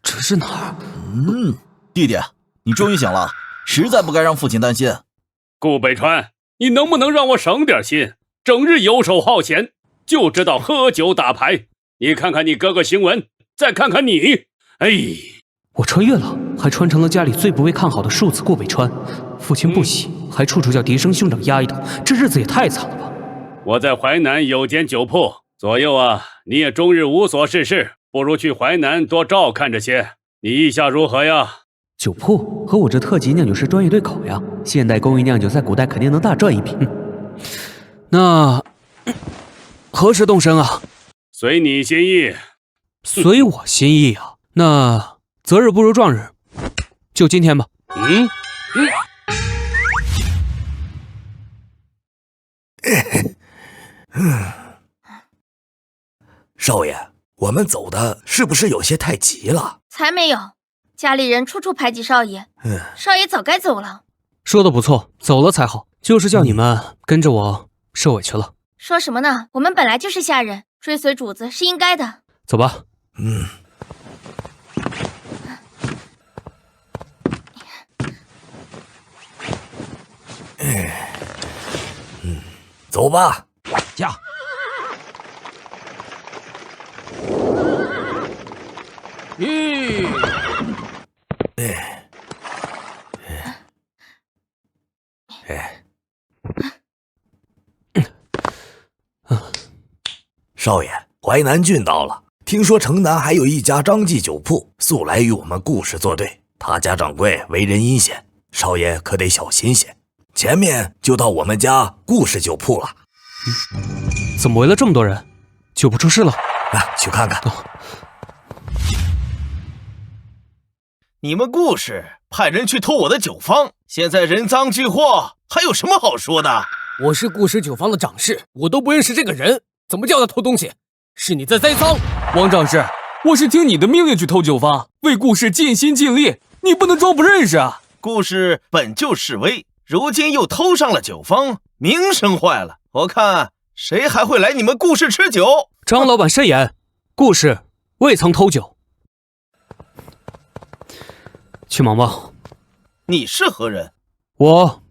这是哪儿？弟弟，你终于醒了，实在不该让父亲担心。顾北川，你能不能让我省点心？整日游手好闲，就知道喝酒打牌。你看看你哥哥行文，再看看你，哎，我穿越了，还穿成了家里最不被看好的庶子顾北川。父亲不喜，还处处叫嫡生兄长压一头，这日子也太惨了吧！我在淮南有间酒铺，左右啊，你也终日无所事事，不如去淮南多照看着些。你意下如何呀？酒铺和我这特级酿酒师专业对口呀，现代工艺酿酒在古代肯定能大赚一笔。那何时动身啊？随你心意。随我心意啊？那择日不如撞日，就今天吧。少爷，我们走的是不是有些太急了？才没有，家里人处处排挤少爷，少爷早该走了。说的不错，走了才好，就是叫你们跟着我受委屈了。说什么呢？我们本来就是下人，追随主子是应该的。走吧。走吧。驾。少爷，淮南郡到了。听说城南还有一家张记酒铺，素来与我们顾氏作对。他家掌柜为人阴险，少爷可得小心些。前面就到我们家顾氏酒铺了。怎么围了这么多人？酒铺出事了？去看看。你们顾氏派人去偷我的酒坊，现在人赃俱获，还有什么好说的？我是顾氏酒坊的掌事，我都不认识这个人，怎么叫他偷东西？是你在栽赃！王掌事，我是听你的命令去偷酒坊，为顾氏尽心尽力，你不能装不认识啊！顾氏本就示威，如今又偷上了酒坊，名声坏了，我看谁还会来你们顾氏吃酒？张老板慎言，顾氏未曾偷酒。去忙吧。你是何人？我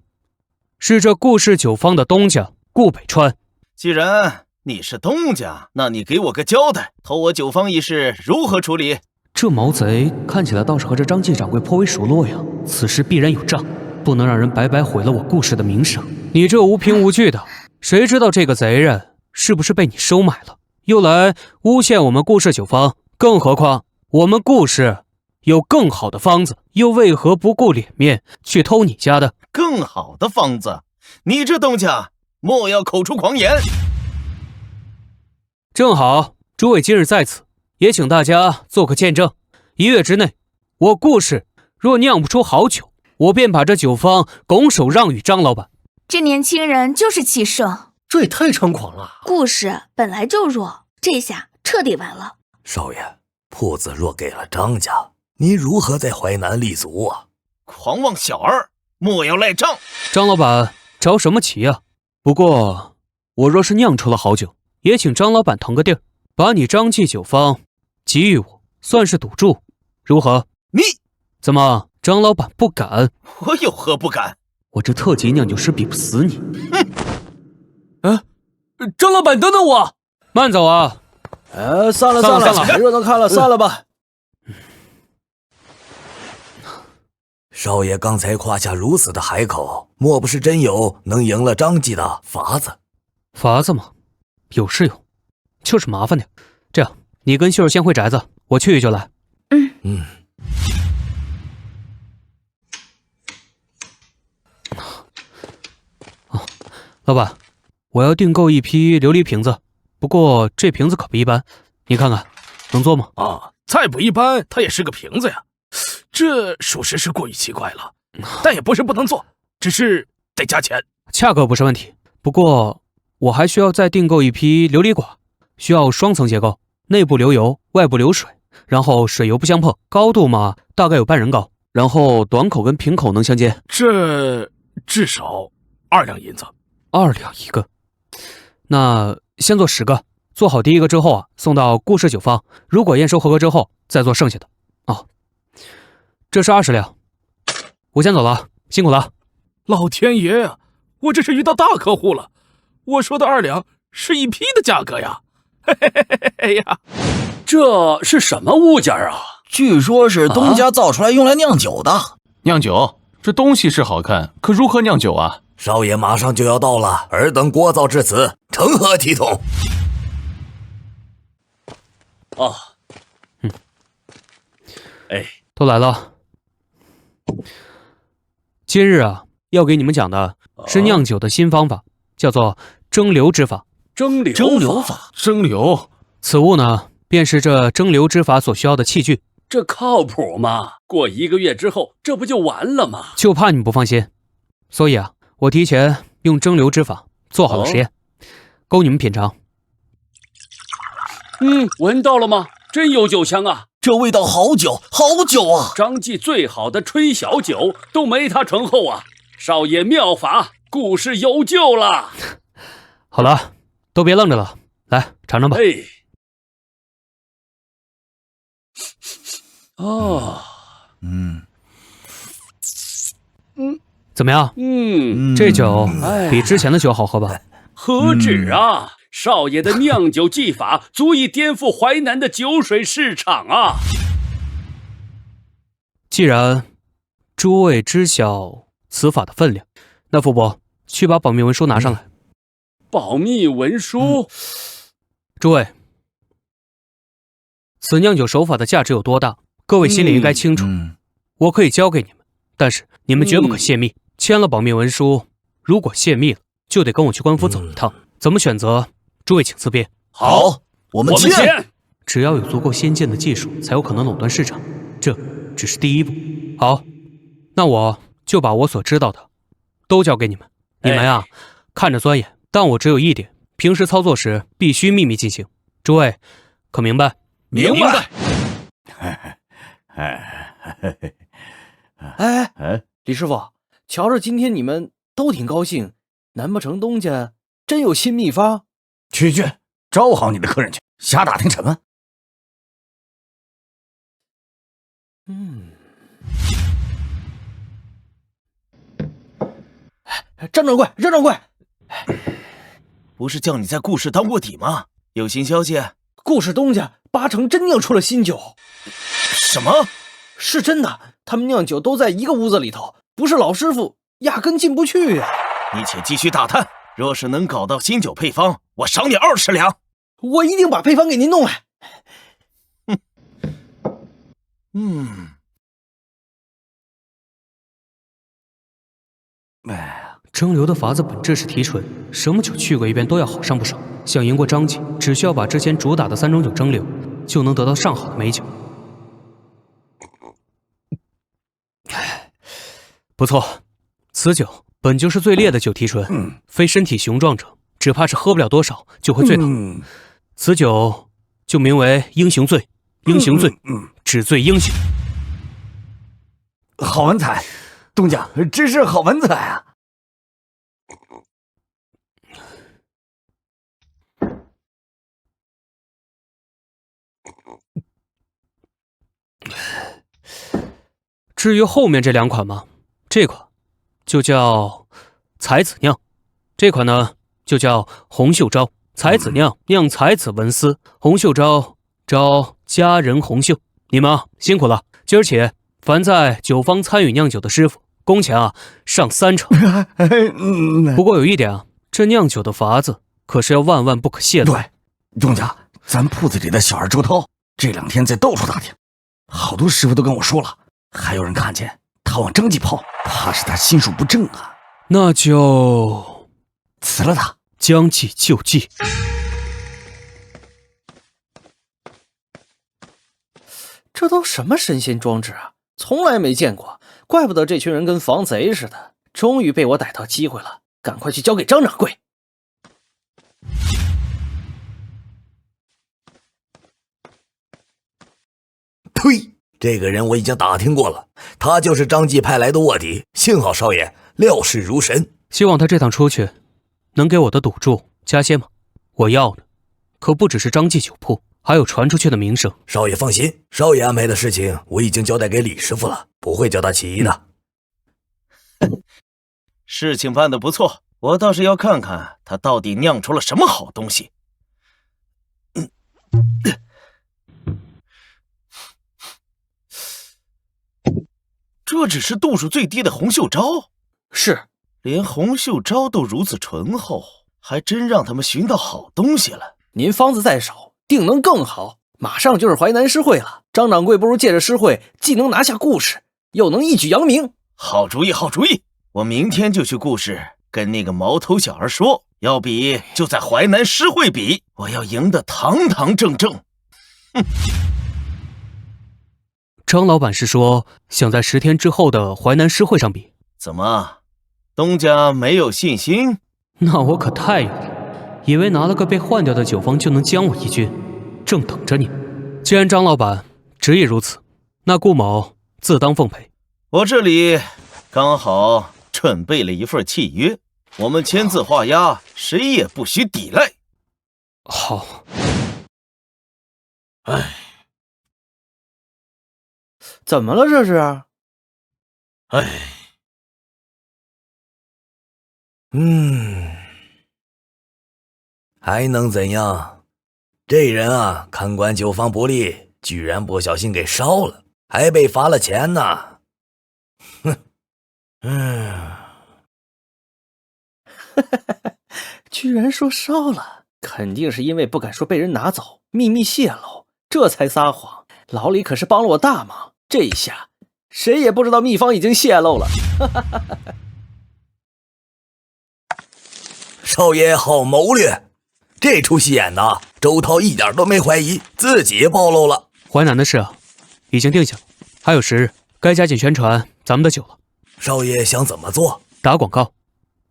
是这顾氏酒坊的东家顾北川。既然你是东家，那你给我个交代，偷我酒坊一事如何处理？这毛贼看起来倒是和这张记掌柜颇为熟络呀，此事必然有诈，不能让人白白毁了我顾氏的名声。你这无凭无据的，谁知道这个贼人是不是被你收买了，又来诬陷我们顾氏酒坊？更何况我们顾氏有更好的方子，又为何不顾脸面去偷你家的？更好的方子？你这东家莫要口出狂言。正好诸位今日在此，也请大家做个见证。1月之内，我顾氏若酿不出好酒，我便把这酒坊拱手让与张老板。这年轻人就是气盛，这也太猖狂了。顾氏本来就弱，这下彻底完了。少爷，铺子若给了张家，您如何在淮南立足啊？狂妄小儿，莫要赖账。张老板着什么急啊？不过我若是酿出了好酒，也请张老板腾个地儿，把你张记酒坊给予我，算是赌注，如何？你怎么，张老板不敢？我有何不敢？我这特级酿酒师比不死你。张老板等等我！慢走啊！散了，没热闹看了，散了吧。少爷刚才夸下如此的海口，莫不是真有能赢了张记的法子？法子吗？有是有，就是麻烦点。这样，你跟秀儿先回宅子，我去就来。老板，我要订购一批琉璃瓶子，不过这瓶子可不一般，你看看能做吗？再不一般，它也是个瓶子呀。这属实是过于奇怪了，但也不是不能做，只是得加钱。价格不是问题，不过我还需要再订购一批琉璃管，需要双层结构，内部流油，外部流水，然后水油不相碰，高度嘛大概有半人高，然后短口跟平口能相接。这至少2两银子。2两一个，那先做10个，做好第一个之后啊，送到顾氏酒坊，如果验收合格之后，再做剩下的。哦，这是20两，我先走了，辛苦了。老天爷呀，我这是遇到大客户了。我说的2两是一批的价格呀！嘿嘿嘿嘿嘿呀，这是什么物件啊？据说是东家造出来用来酿酒的。酿酒，这东西是好看，可如何酿酒啊？少爷马上就要到了，尔等聒噪至此，成何体统？哦，哎，都来了。今日啊，要给你们讲的是酿酒的新方法，叫做蒸馏之法。蒸馏法，蒸馏，此物呢，便是这蒸馏之法所需要的器具。这靠谱吗？过1个月之后，这不就完了吗？就怕你不放心，所以啊，我提前用蒸馏之法做好了实验，供你们品尝。闻到了吗？真有酒香啊！这味道好酒，好酒啊！张记最好的吹小酒都没他醇厚啊！少爷妙法，故事有救了。好了，都别愣着了，来尝尝吧。哎，哦，怎么样？这酒比之前的酒好喝吧？何止啊！少爷的酿酒技法足以颠覆淮南的酒水市场啊！既然诸位知晓此法的分量，那副伯去把保密文书拿上来。保密文书？诸位，此酿酒手法的价值有多大，各位心里应该清楚。我可以交给你们，但是你们绝不可泄密。签了保密文书，如果泄密了，就得跟我去官府走一趟。怎么选择？诸位请自便。好，我们签。只要有足够先进的技术，才有可能垄断市场，这只是第一步。好，那我就把我所知道的都交给你们。你们呀，看着钻研，但我只有一点，平时操作时必须秘密进行。诸位可明白？明白。哎，李师傅，瞧着今天你们都挺高兴，难不成东家真有新秘方？去，招呼好你的客人去，瞎打听什么？张掌柜，不是叫你在顾氏当卧底吗？有新消息？顾氏东家8成真酿出了新酒。什么？是真的，他们酿酒都在一个屋子里头，不是老师傅压根进不去呀。你且继续打探，若是能搞到新酒配方，我赏你20两。我一定把配方给您弄来。蒸馏的法子本质是提纯，什么酒去过一遍都要好上不少。想赢过张记，只需要把之前主打的3种酒蒸馏，就能得到上好的美酒。不错，此酒本就是最烈的酒提纯，非身体雄壮者，只怕是喝不了多少就会醉倒。此酒就名为英雄醉，英雄醉，只醉英雄。好文采，东家真是好文采啊！至于后面这2款嘛，这款就叫才子酿，这款呢就叫红袖招。才子酿酿才子文思，红袖招招佳人红袖。你们辛苦了，今儿起凡在酒坊参与酿酒的师傅，工钱上3成。不过有一点这酿酒的法子可是要万万不可泄露。对，东家，咱铺子里的小二周涛这2天在到处打听，好多师傅都跟我说了，还有人看见他往张记跑，怕是他心术不正啊。那就辞了他，将计就计。这都什么神仙装置啊，从来没见过，怪不得这群人跟防贼似的。终于被我逮到机会了，赶快去交给张掌柜。呸！这个人我已经打听过了，他就是张记派来的卧底，幸好少爷料事如神。希望他这趟出去能给我的赌注加些吗？我要的可不只是张记酒铺，还有传出去的名声。少爷放心，少爷安排的事情我已经交代给李师傅了，不会叫他起疑的。事情办得不错，我倒是要看看他到底酿出了什么好东西。这只是度数最低的红袖招，是，连红袖招都如此醇厚，还真让他们寻到好东西了。您方子在手，定能更好。马上就是淮南诗会了，张掌柜不如借着诗会，既能拿下故事，又能一举扬名。好主意，好主意！我明天就去故事跟那个毛头小儿说，要比就在淮南诗会比，我要赢得堂堂正正。哼！张老板是说想在10天之后的淮南诗会上比。怎么，东家没有信心？那我可太有了，以为拿了个被换掉的酒坊就能将我一军，正等着你。既然张老板执意如此，那顾某自当奉陪。我这里刚好准备了一份契约，我们签字画押，谁也不许抵赖。好。唉，怎么了这是？唉，还能怎样？这人啊，看管酒坊不力，居然不小心给烧了，还被罚了钱呢。居然说烧了，肯定是因为不敢说被人拿走，秘密泄露，这才撒谎。老李可是帮了我大忙，这一下谁也不知道秘方已经泄露了。少爷好谋略，这出戏演的周涛一点都没怀疑，自己暴露了。淮南的事啊，已经定下了，还有10日，该加紧宣传咱们的酒了。少爷想怎么做？打广告，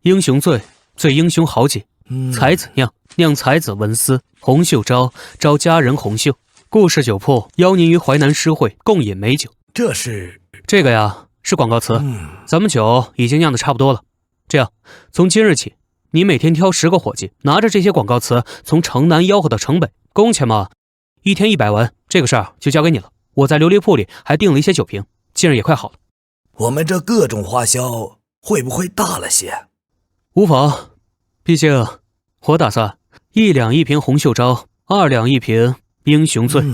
英雄醉，醉英雄豪杰，才子酿，酿才子文思，红袖招，招佳人红袖。故事酒铺邀您于淮南诗会共饮美酒。这个呀是广告词，咱们酒已经酿得差不多了。这样，从今日起，你每天挑10个伙计，拿着这些广告词从城南吆喝到城北，工钱嘛，1天100文，这个事儿就交给你了。我在琉璃铺里还订了一些酒瓶，近日也快好了。我们这各种花销会不会大了些？无妨，毕竟我打算1两1瓶红袖招，2两1瓶英雄醉。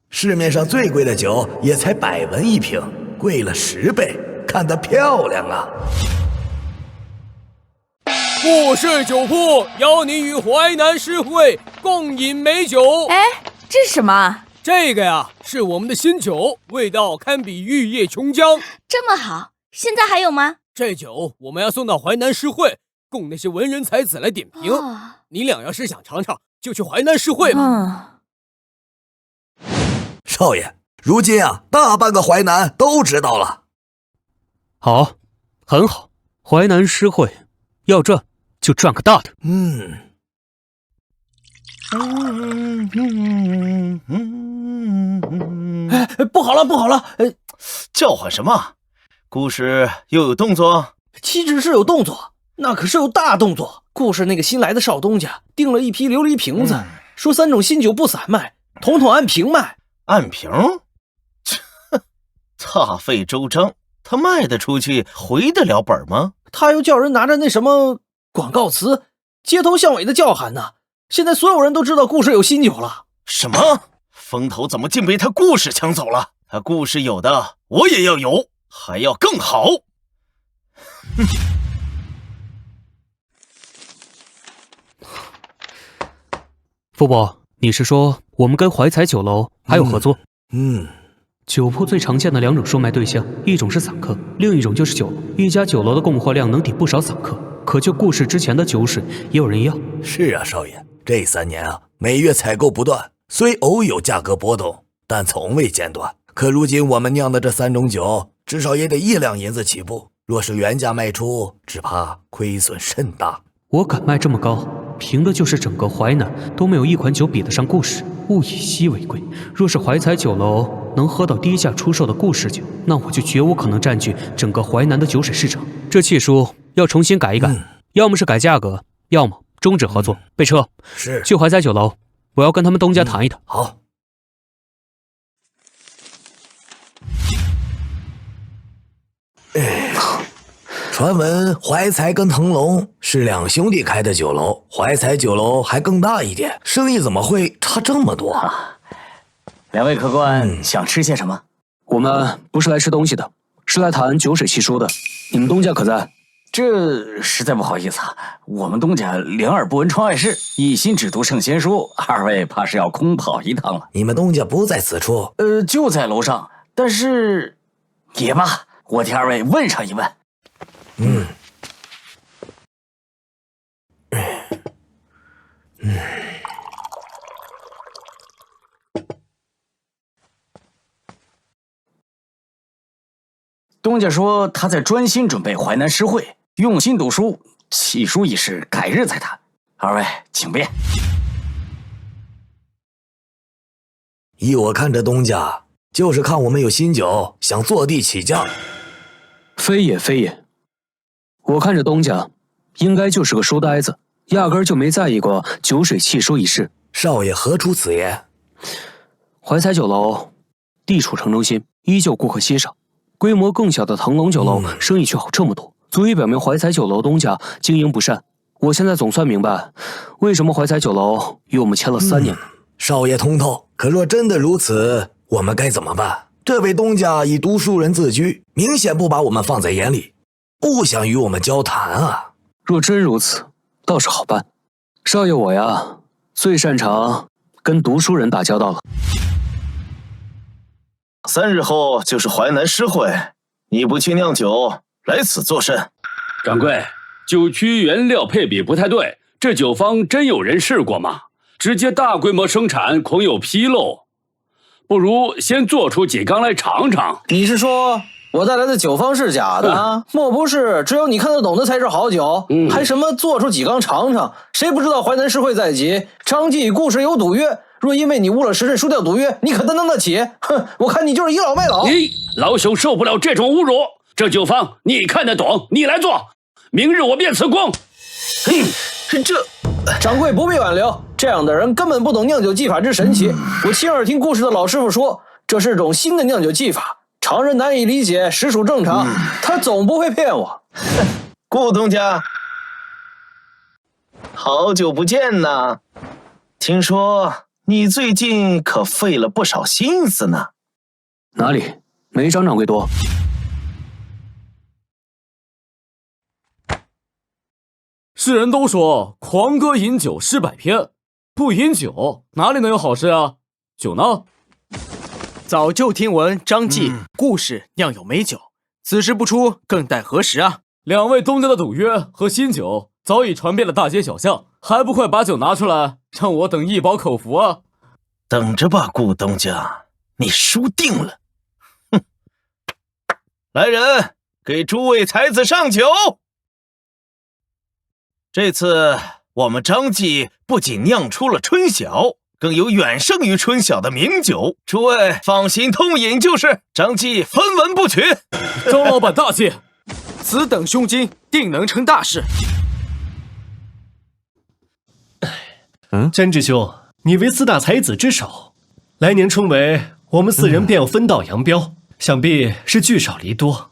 市面上最贵的酒也才100文1瓶，贵了10倍，看得漂亮啊！故事酒铺邀您于淮南诗会共饮美酒。哎，这是什么？这个呀，是我们的新酒，味道堪比玉液琼浆。这么好，现在还有吗？这酒我们要送到淮南诗会，供那些文人才子来点评。你俩要是想尝尝，就去淮南诗会吧。少爷，如今啊，大半个淮南都知道了。好，很好，淮南诗会要赚就赚个大的。不好了，不好了！叫唤什么？故事又有动作？岂止是有动作，那可是有大动作。故事那个新来的少东家订了一批琉璃瓶子，说3种新酒不散卖，统统按瓶卖。按瓶？大费周章，他卖得出去，回得了本吗？他又叫人拿着那什么广告词，街头巷尾的叫喊呢。现在所有人都知道故事有新酒了。什么？风头怎么竟被他故事抢走了？他故事有的，我也要有，还要更好。傅伯，你是说我们跟怀才酒楼还有合作？酒铺最常见的2种售卖对象，一种是散客，另一种就是酒楼。一家酒楼的供货量能抵不少散客，可就故事之前的酒水也有人要。是啊，少爷，这3年啊，每月采购不断，虽偶有价格波动，但从未间断。可如今我们酿的这3种酒，至少也得1两银子起步。若是原价卖出，只怕亏损甚大。我敢卖这么高，凭的就是整个淮南都没有一款酒比得上故事。物以稀为贵，若是怀才酒楼能喝到低价出售的故事酒，那我就绝无可能占据整个淮南的酒水市场。这契书要重新改一改，要么是改价格，要么终止合作。备车，是去怀才酒楼我要跟他们东家谈一谈。好。传闻怀才跟腾龙是两兄弟开的酒楼，怀才酒楼还更大一点，生意怎么会差这么多啊？两位客官想吃些什么？我们不是来吃东西的，是来谈酒水契书的。你们东家可在？这实在不好意思啊，我们东家两耳不闻窗外事，一心只读圣贤书，二位怕是要空跑一趟了。你们东家不在此处？就在楼上，但是也罢，我替二位问上一问。东家说他在专心准备淮南诗会，用心读书，契书一事改日再谈。二位请便。依我看，这东家就是看我们有新酒，想坐地起价。非也非也，我看这东家应该就是个书呆子，压根儿就没在意过酒水契书一事。少爷何出此言？怀才酒楼地处城中心，依旧顾客稀少，规模更小的腾龙酒楼生意却好这么多，足以表明怀才酒楼东家经营不善。我现在总算明白，为什么怀才酒楼与我们签了3年了。少爷通透，可若真的如此，我们该怎么办？这位东家以读书人自居，明显不把我们放在眼里，不想与我们交谈啊。若真如此，倒是好办。少爷我呀，最擅长跟读书人打交道了。3日后就是淮南诗会，你不去酿酒，来此作甚？掌柜，酒曲原料配比不太对，这酒方真有人试过吗？直接大规模生产恐有纰漏，不如先做出几缸来尝尝。你是说我带来的酒方是假的？莫不是只有你看得懂的才是好酒？还什么做出几缸尝尝？谁不知道淮南诗会在即，张继故事有赌约，若因为你误了时辰输掉赌约，你可担当得起？哼，我看你就是倚老卖老。老朽受不了这种侮辱。这酒方你看得懂，你来做，明日我便辞工。掌柜不必挽留，这样的人根本不懂酿酒技法之神奇。我亲耳听故事的老师傅说，这是种新的酿酒技法，常人难以理解，实属正常。他总不会骗我。顾东家，好久不见呐！听说你最近可费了不少心思呢。哪里？没张掌柜多。世人都说狂歌饮酒诗百篇，不饮酒哪里能有好诗啊？酒呢？早就听闻张继故事酿有美酒，此时不出，更待何时啊？两位东家的赌约和新酒早已传遍了大街小巷，还不快把酒拿出来，让我等一饱口福啊！等着吧，顾东家，你输定了！哼！来人，给诸位才子上酒。这次我们张继不仅酿出了春晓，更有远胜于春晓的名酒，诸位放心痛饮就是。张继分文不取。张老板大气，此等胸襟定能成大事。詹志兄，你为4大才子之首，来年春闱我们4人便要分道扬镳，想必是聚少离多。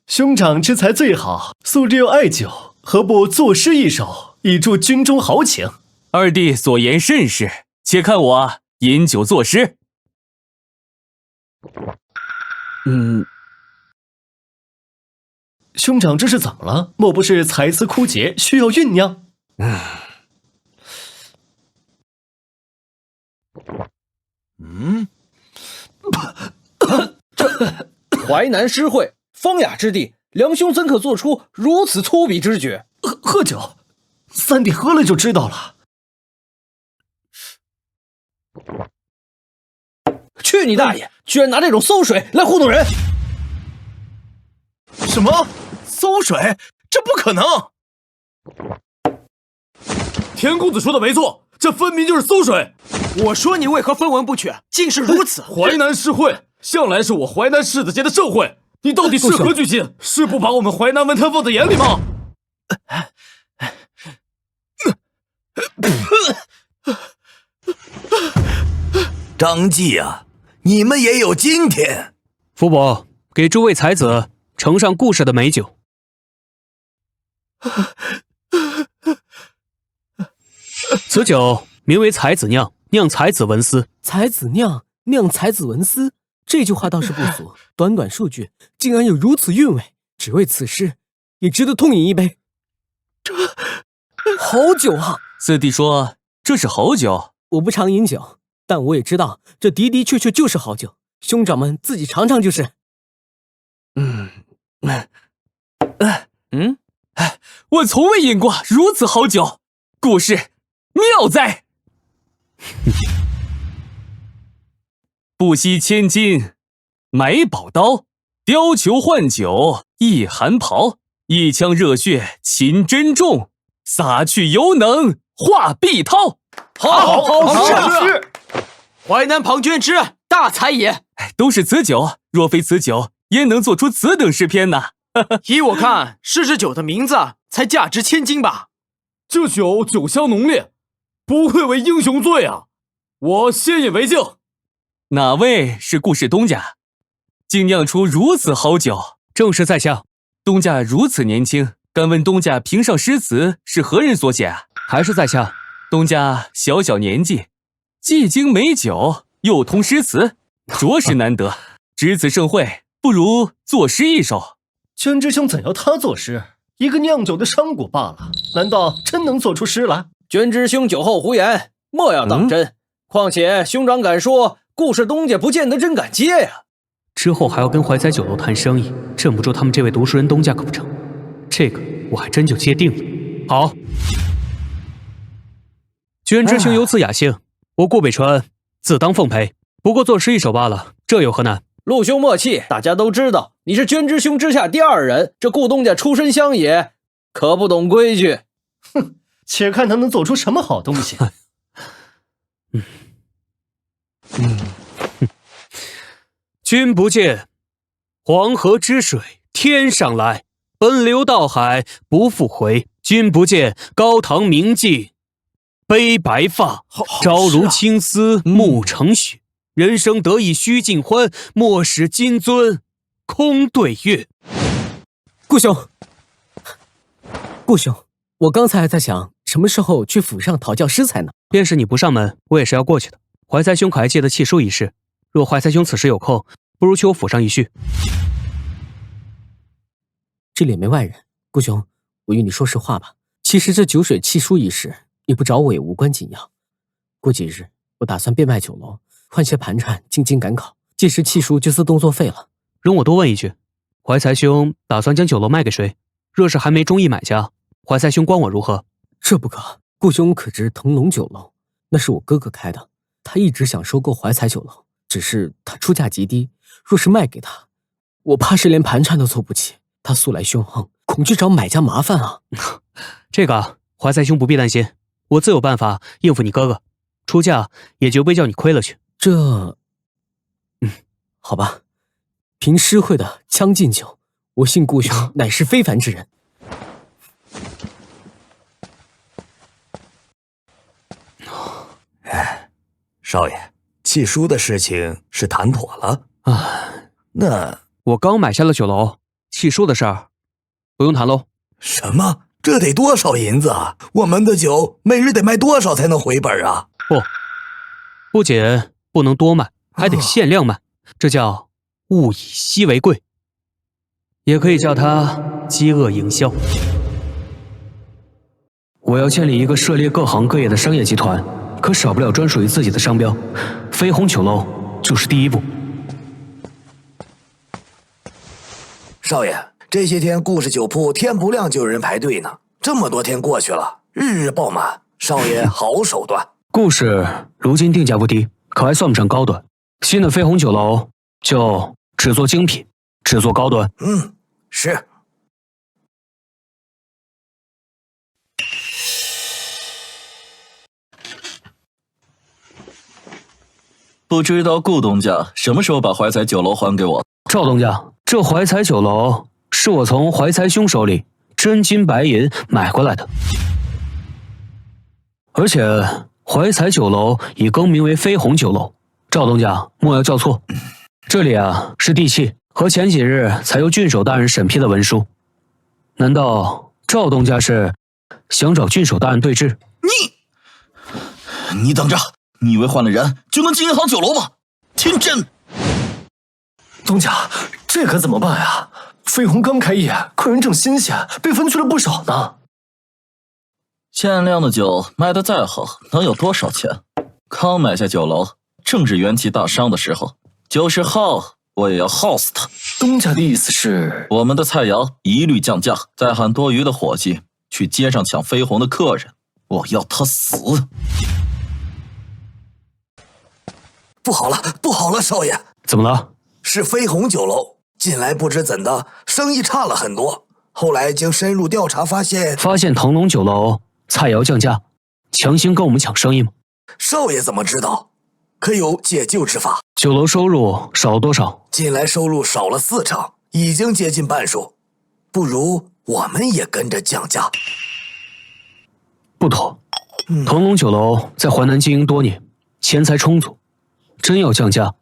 兄长之才最好，素质又爱酒，何不作诗一首，以助军中豪情？二弟所言甚是，且看我饮酒作诗。兄长这是怎么了？莫不是才思枯竭，需要酝酿？淮南诗会，风雅之地，梁兄怎可做出如此粗鄙之举？喝酒，3弟喝了就知道了。去你大爷！居然拿这种馊水来糊弄人！什么馊水？这不可能！田公子说的没错，这分明就是馊水。我说你为何分文不取？竟是如此！淮南诗会向来是我淮南世子间的盛会，你到底是何居心？是不把我们淮南文坛放在眼里吗？张继啊，你们也有今天。福伯，给诸位才子呈上故事的美酒。此酒名为才子酿，酿才子文思。才子酿，酿才子文思，这句话倒是不俗。短短数句，竟然有如此韵味，只为此事，也值得痛饮一杯。这好酒啊！四弟说这是好酒。我不常饮酒，但我也知道这的的确确就是好酒。兄长们自己尝尝就是。我从未饮过如此好酒，故事妙哉！不惜千金买宝刀，貂裘换酒一寒袍，一腔热血擒真重，洒去犹能化碧涛。好，是。淮南庞涓之大才也。都是此酒，若非此酒，焉能做出此等诗篇呢？依我看，是这酒的名字才价值千金吧。这酒酒香浓烈，不愧为英雄醉啊！我先饮为敬。哪位是顾氏东家，竟酿出如此好酒？正是在下。东家如此年轻，敢问东家平上诗词是何人所写啊？还是在下。东家小小年纪，既经美酒，又通诗词，着实难得。值此盛会，不如作诗一首。宣之兄怎要他作诗？一个酿酒的商贾罢了，难道真能做出诗来？宣之兄酒后胡言，莫要当真。况且兄长敢说，顾氏东家不见得真敢接呀。之后还要跟怀才酒楼谈生意，镇不住他们这位读书人东家可不成？这个我还真就接定了。好，宣之兄有此雅兴，我顾北川自当奉陪。不过作诗一首罢了，这有何难？陆兄莫气，大家都知道你是宣之兄之下第二人，这顾东家出身乡野，可不懂规矩。哼，且看他能做出什么好东西。君不见黄河之水天上来，奔流到海不复回。君不见高堂明镜悲白发，朝如青丝暮成雪。人生得意须尽欢，莫使金樽空对月。顾兄，我刚才还在想什么时候去府上讨教诗才呢。便是你不上门，我也是要过去的。怀才兄可还记得弃书一事？若怀才兄此时有空，不如去我府上一叙。这里也没外人，顾兄，我与你说实话吧。其实这酒水弃书一事，你不找我也无关紧要。过几日，我打算变卖酒楼，换些盘缠进京赶考，届时弃书就自动作废了。容我多问一句，怀才兄打算将酒楼卖给谁？若是还没中意买家，怀才兄关我如何？这不可，顾兄可知腾龙酒楼，那是我哥哥开的，他一直想收购怀才酒楼，只是他出价极低，若是卖给他，我怕是连盘缠都凑不起。他素来凶横，恐惧找买家麻烦啊。这个怀才兄不必担心，我自有办法应付你哥哥，出价也绝不会叫你亏了去。好吧，凭诗会的《将进酒》，我信顾兄乃是非凡之人。少爷，弃书的事情是谈妥了啊？那我刚买下了酒楼，弃书的事儿不用谈喽。什么？这得多少银子啊？我们的酒每日得卖多少才能回本啊？不仅不能多卖，还得限量卖，这叫物以稀为贵，也可以叫它饥饿营销。我要建立一个涉猎各行各业的商业集团，可少不了专属于自己的商标，绯红酒楼就是第一步。少爷，这些天顾氏酒铺天不亮就有人排队呢，这么多天过去了，日日爆满，少爷好手段。顾氏如今定价不低，可还算不上高端。新的绯红酒楼就只做精品，只做高端。是。不知道顾东家什么时候把怀才酒楼还给我？赵东家，这怀才酒楼是我从怀才兄手里真金白银买回来的，而且怀才酒楼已更名为绯红酒楼，赵东家莫要叫错，这里啊是地契和前几日才由郡守大人审批的文书。难道赵东家是想找郡守大人对质？你等着，你以为换了人就能经营好酒楼吗？天真！东家，这可怎么办呀？飞鸿刚开业，客人正新鲜，被分去了不少呢。限量的酒卖得再好，能有多少钱？刚买下酒楼，正是元气大伤的时候，就是耗我也要耗死他。东家的意思是，我们的菜肴一律降价，再喊多余的伙计去街上抢飞鸿的客人，我要他死！不好了，不好了，少爷！怎么了？是飞鸿酒楼，近来不知怎的，生意差了很多。后来经深入调查，发现腾龙酒楼菜肴降价，强行跟我们抢生意吗？少爷怎么知道？可有解救之法？酒楼收入少了多少？近来收入少了4成，已经接近半数。不如我们也跟着降价。不妥，腾龙酒楼在淮南经营多年，钱财充足，真要降价，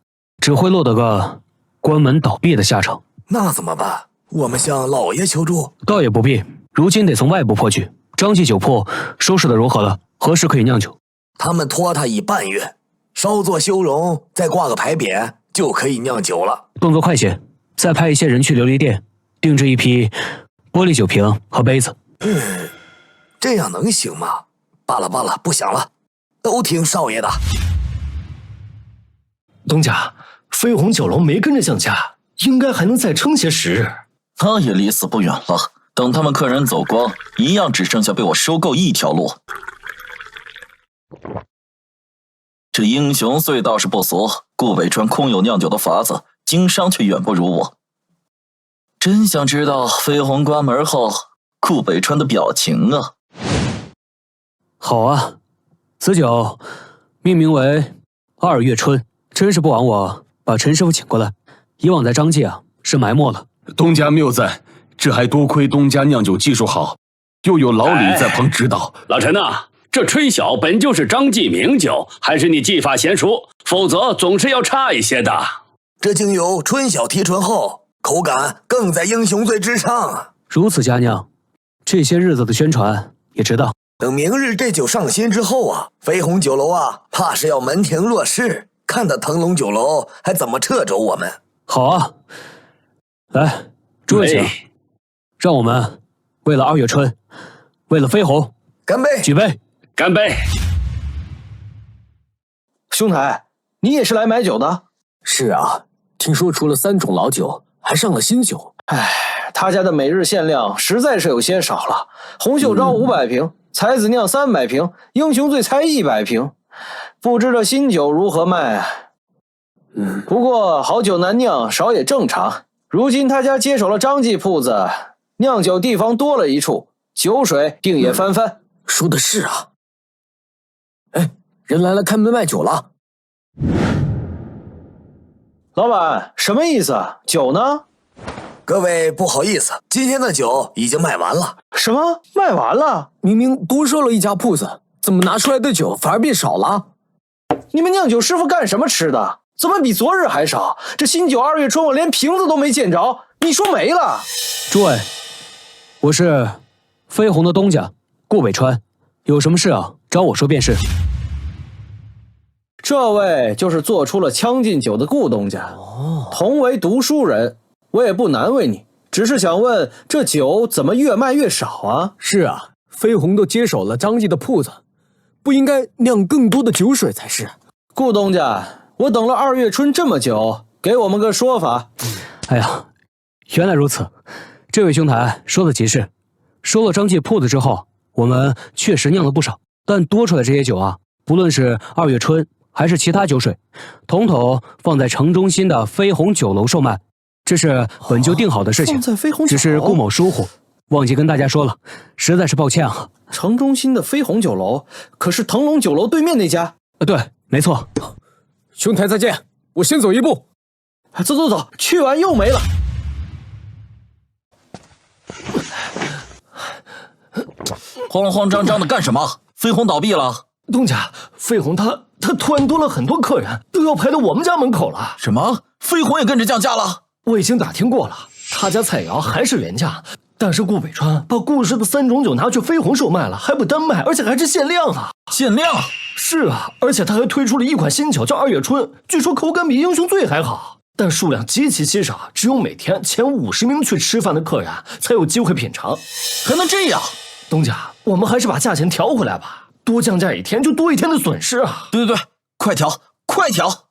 只会落得个关门倒闭的下场。那怎么办？我们向老爷求助？倒也不必，如今得从外部破局。张记酒铺收拾的如何了？何时可以酿酒？他们拖沓已半月，稍作修容，再挂个牌匾，就可以酿酒了。动作快些，再派一些人去琉璃店定制一批玻璃酒瓶和杯子。这样能行吗？罢了罢了，不想了，都听少爷的。东家，飞鸿酒楼没跟着降价，应该还能再撑些时日。那也离死不远了。等他们客人走光，一样只剩下被我收购一条路。这英雄隧倒是不俗，顾北川空有酿酒的法子，经商却远不如我。真想知道飞鸿关门后顾北川的表情啊！好啊，此酒命名为2月春，真是不枉我把陈师傅请过来。以往在张记啊是埋没了。东家谬赞，这还多亏东家酿酒技术好，又有老李在旁指导。老陈呐，这春晓本就是张记名酒，还是你技法娴熟，否则总是要差一些的。这经由春晓提纯后，口感更在英雄醉之上。如此佳酿，这些日子的宣传也值当。等明日这酒上新之后啊，飞鸿酒楼啊，怕是要门庭若市，看得腾龙酒楼还怎么掣肘我们。好啊，来，诸位请，让我们为了2月春，为了飞鸿，干杯！举杯，干杯！兄台，你也是来买酒的？是啊，听说除了3种老酒，还上了新酒。他家的每日限量实在是有些少了，红袖招500瓶，才子酿300瓶，英雄醉才100瓶，不知这新酒如何卖？不过好酒难酿，少也正常。如今他家接手了张记铺子，酿酒地方多了一处，酒水定也翻番。说的是啊。哎，人来了，开门卖酒了。老板，什么意思？酒呢？各位不好意思，今天的酒已经卖完了。什么？卖完了？明明多收了一家铺子，怎么拿出来的酒反而变少了？你们酿酒师傅干什么吃的？怎么比昨日还少？这新酒2月春我连瓶子都没见着，你说没了？诸位，我是飞鸿的东家顾北川，有什么事啊找我说便是。这位就是做出了将进酒的顾东家，同为读书人，我也不难为你，只是想问这酒怎么越卖越少啊？是啊，飞鸿都接手了张记的铺子，不应该酿更多的酒水才是。顾东家，我等了2月春这么久，给我们个说法。哎呀，原来如此，这位兄台说的极是。收了张记铺子之后，我们确实酿了不少，但多出来这些酒啊，不论是2月春还是其他酒水，统统放在城中心的飞鸿酒楼售卖，这是本就定好的事情。放在飞鸿酒楼，只是顾某疏忽，忘记跟大家说了，实在是抱歉啊。城中心的飞鸿酒楼，可是腾龙酒楼对面那家？对，没错。兄台再见，我先走一步。走，去完又没了。慌慌张张的干什么？飞鸿倒闭了。东家，飞鸿他他突然多了很多客人，都要排到我们家门口了。什么？飞鸿也跟着降价了？我已经打听过了，他家菜肴还是原价，但是顾北川把故事的3种酒拿去飞鸿售卖了，还不单卖，而且还是限量啊！限量？是啊，而且他还推出了一款新酒叫2月春，据说口感比英雄醉还好，但数量极其稀少，只有每天前50名去吃饭的客人才有机会品尝。还能这样？东家，我们还是把价钱调回来吧，多降价1天就多1天的损失啊！对，快调，快调！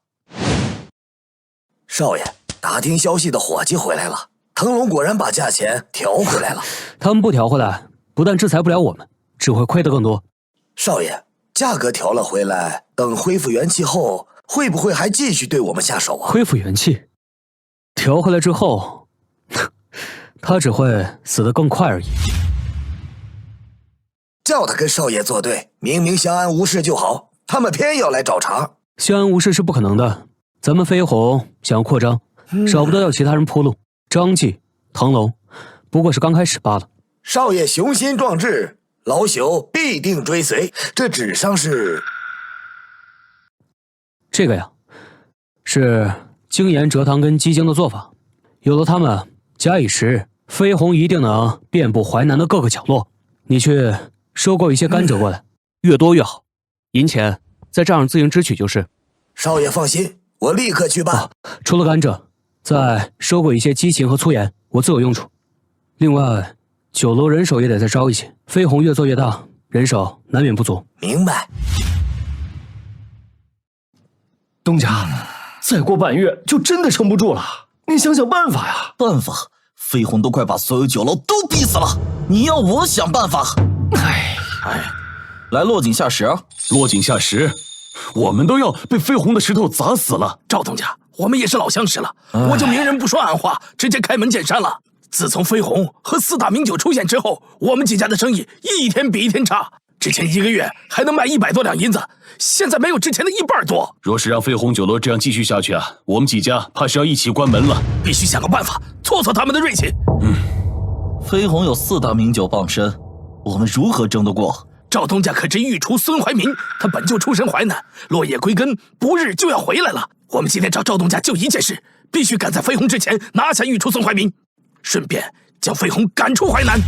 少爷，打听消息的伙计回来了，腾龙果然把价钱调回来了。他们不调回来，不但制裁不了我们，只会亏得更多。少爷，价格调了回来，等恢复元气后，会不会还继续对我们下手啊？恢复元气，调回来之后，他只会死得更快而已。叫他跟少爷作对，明明相安无事就好，他们偏要来找茬。相安无事是不可能的，咱们飞鸿想要扩张，少不得要其他人铺路。张继、腾龙不过是刚开始罢了。少爷雄心壮志，老朽必定追随。这纸上是这个呀，是精盐蔗糖跟鸡精的做法，有了它们，假以时日，飞鸿一定能遍布淮南的各个角落。你去收购一些甘蔗过来，越多越好，银钱在账上自行支取就是。少爷放心，我立刻去办。除了甘蔗，再收购一些鸡禽和粗盐，我自有用处。另外，酒楼人手也得再招一些，飞鸿越做越大，人手难免不足。明白。东家，再过半月就真的撑不住了，你想想办法呀！办法？飞鸿都快把所有酒楼都逼死了，你要我想办法？来落井下石。落井下石？我们都要被飞鸿的石头砸死了。赵东家，我们也是老相识了，我就明人不说暗话，直接开门见山了。自从飞鸿和4大名酒出现之后，我们几家的生意一天比一天差。之前1个月还能卖100多两银子，现在没有之前的1半多。若是让飞鸿酒楼这样继续下去啊，我们几家怕是要一起关门了。必须想个办法挫挫他们的锐气。飞鸿有4大名酒傍身，我们如何争得过？赵东家可知御厨孙怀民？他本就出身淮南，落叶归根，不日就要回来了。我们今天找赵东家就一件事，必须赶在飞鸿之前拿下御厨孙怀民，顺便将飞鸿赶出淮南。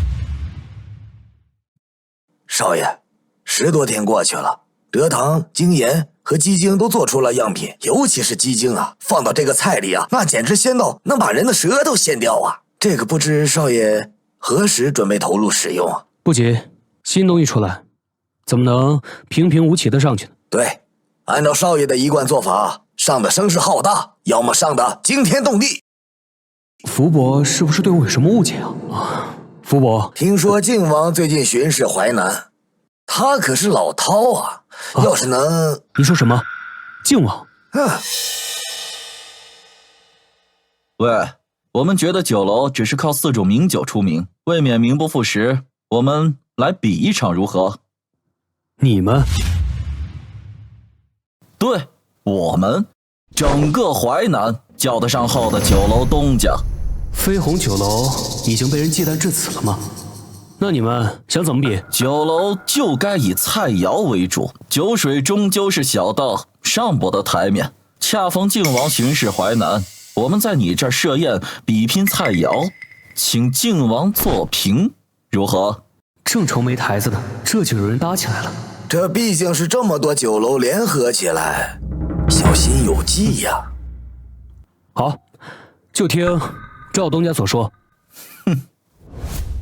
少爷，10多天过去了，蔗糖、精盐和鸡精都做出了样品，尤其是鸡精啊，放到这个菜里啊，那简直鲜到能把人的舌头掀掉啊！这个不知少爷何时准备投入使用啊？不急，新东西出来，怎么能平平无奇的上去呢？对，按照少爷的一贯做法，上的声势浩大，要么上的惊天动地。福伯是不是对我有什么误解啊？福伯，听说靖王最近巡视淮南，他可是老饕啊，要是能……你说什么？靖王？喂，我们觉得酒楼只是靠4种名酒出名，未免名不副实，我们来比一场如何？你们？对，我们，整个淮南叫得上号的酒楼东家。飞鸿酒楼已经被人忌惮至此了吗？那你们想怎么比？酒楼就该以菜肴为主，酒水终究是小道，上不得台面。恰逢靖王巡视淮南，我们在你这儿设宴比拼菜肴，请靖王作评，如何？正愁没台子的，这就有人搭起来了。这毕竟是这么多酒楼联合起来，小心有计呀。好，就听赵东家所说。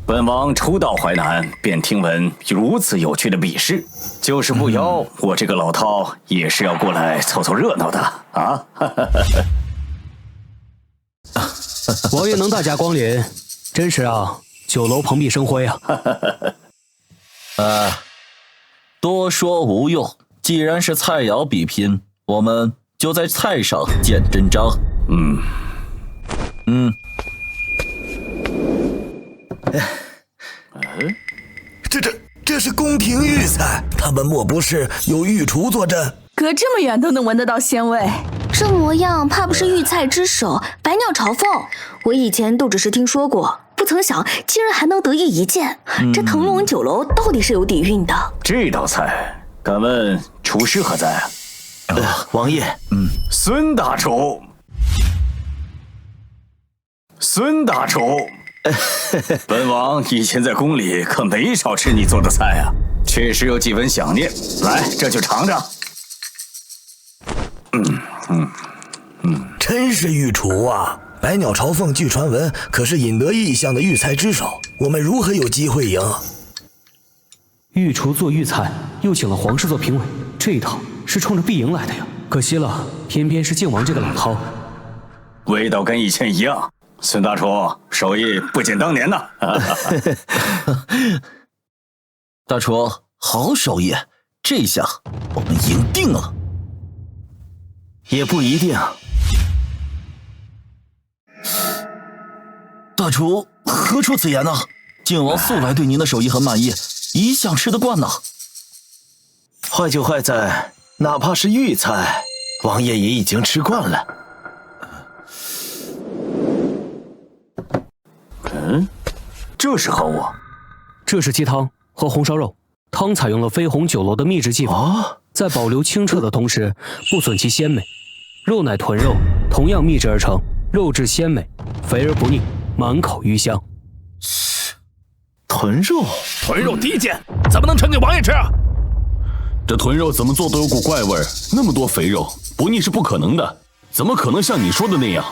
本王初到淮南，便听闻如此有趣的比试，就是不邀我这个老饕，也是要过来凑凑热闹的啊！王爷能大驾光临，真是让酒楼蓬荜生辉啊！多说无用，既然是菜肴比拼，我们就在菜上见真章。这是宫廷御菜，他们莫不是有御厨坐镇？隔这么远都能闻得到鲜味，这模样怕不是御菜之首百鸟朝凤。我以前都只是听说过，不曾想竟然还能得意一见。这腾龙酒楼到底是有底蕴的。这道菜，敢问厨师何在？王爷，孙大厨，孙大厨，本王以前在宫里可没少吃你做的菜啊，确实有几分想念。来，这就尝尝。真是御厨啊！百鸟朝凤据传闻可是引得异象的御菜之首，我们如何有机会赢？御厨做御菜，又请了皇室做评委，这一套是冲着必赢来的呀。可惜了，偏偏是靖王这个老饕，味道跟以前一样。孙大厨手艺不减当年呐！大厨，好手艺，这下我们赢定了。也不一定。大厨何出此言呢？靖王素来对您的手艺很满意，一向吃得惯呢。坏就坏在，哪怕是御菜，王爷也已经吃惯了。这是何物？这是鸡汤和红烧肉，汤采用了飞鸿酒楼的秘制技法，在保留清澈的同时，不损其鲜美。肉乃豚肉，同样秘制而成，肉质鲜美，肥而不腻，满口余香。豚肉低贱，怎么能盛给王爷吃啊？这豚肉怎么做都有股怪味儿，那么多肥肉，不腻是不可能的，怎么可能像你说的那样？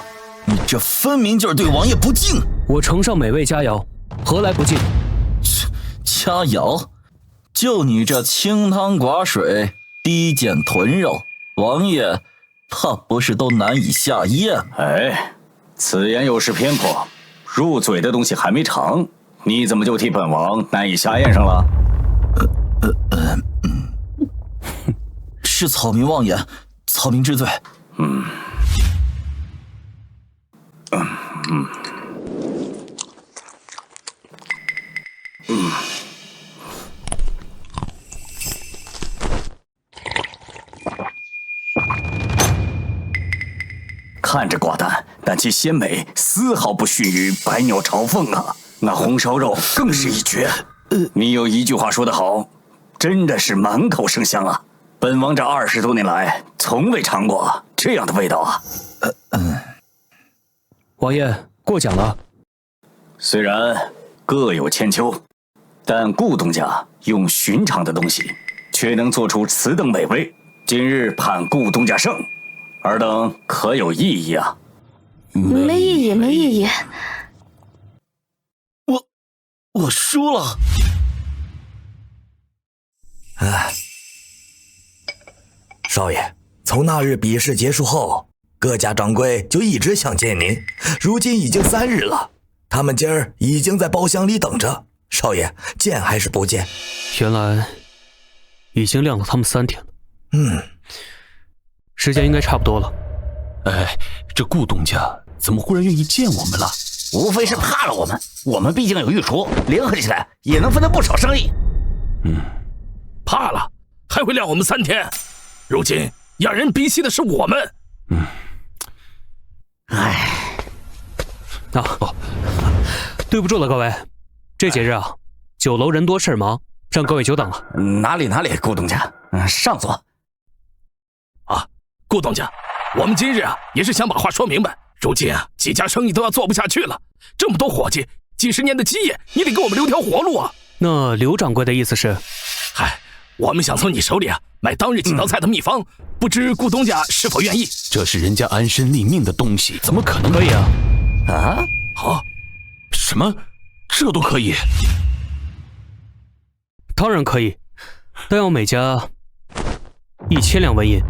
你这分明就是对王爷不敬！我呈上美味佳肴，何来不敬？佳肴？就你这清汤寡水、低贱豚肉，王爷怕不是都难以下咽？哎，此言有失偏颇。入嘴的东西还没尝，你怎么就替本王难以下咽上了？是草民妄言，草民知罪。看着寡淡，但其鲜美丝毫不逊于百鸟朝凤啊！那红烧肉更是一绝。你有一句话说得好，真的是满口生香啊！本王这20多年来，从未尝过这样的味道啊！王爷过奖了。虽然各有千秋，但顾东家用寻常的东西，却能做出此等美味。今日判顾东家胜，尔等可有异议啊？没异议，没异议。我输了。少爷，从那日比试结束后，各家掌柜就一直想见您，如今已经3日了，他们今儿已经在包厢里等着。少爷，见还是不见？原来已经晾了他们3天了。时间应该差不多了。哎，这顾东家怎么忽然愿意见我们了？无非是怕了我们，我们毕竟有御厨，联合起来也能分得不少生意。怕了还会晾我们3天，如今让人鼻息的是我们。对不住了各位，这节日啊，酒楼人多事儿忙，让各位久等了。哪里，顾东家，上座。顾东家，我们今日啊也是想把话说明白。如今啊，几家生意都要做不下去了，这么多伙计，几十年的基业，你得给我们留条活路啊！那刘掌柜的意思是？我们想从你手里啊买当日几道菜的秘方，不知顾东家是否愿意？这是人家安身立命的东西，怎么可能？可以啊！什么？这都可以？当然可以，但要每家1000两纹银。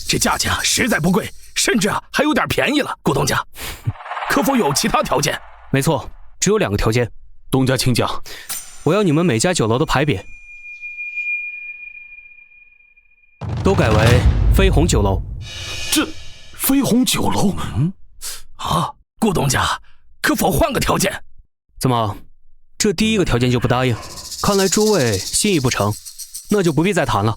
这价钱啊实在不贵，甚至啊还有点便宜了。顾东家，可否有其他条件？没错，只有2个条件。东家请讲。我要你们每家酒楼的牌匾都改为飞鸿酒楼。这飞鸿酒楼？顾东家，可否换个条件？怎么，这第1个条件就不答应？看来诸位心意不成，那就不必再谈了。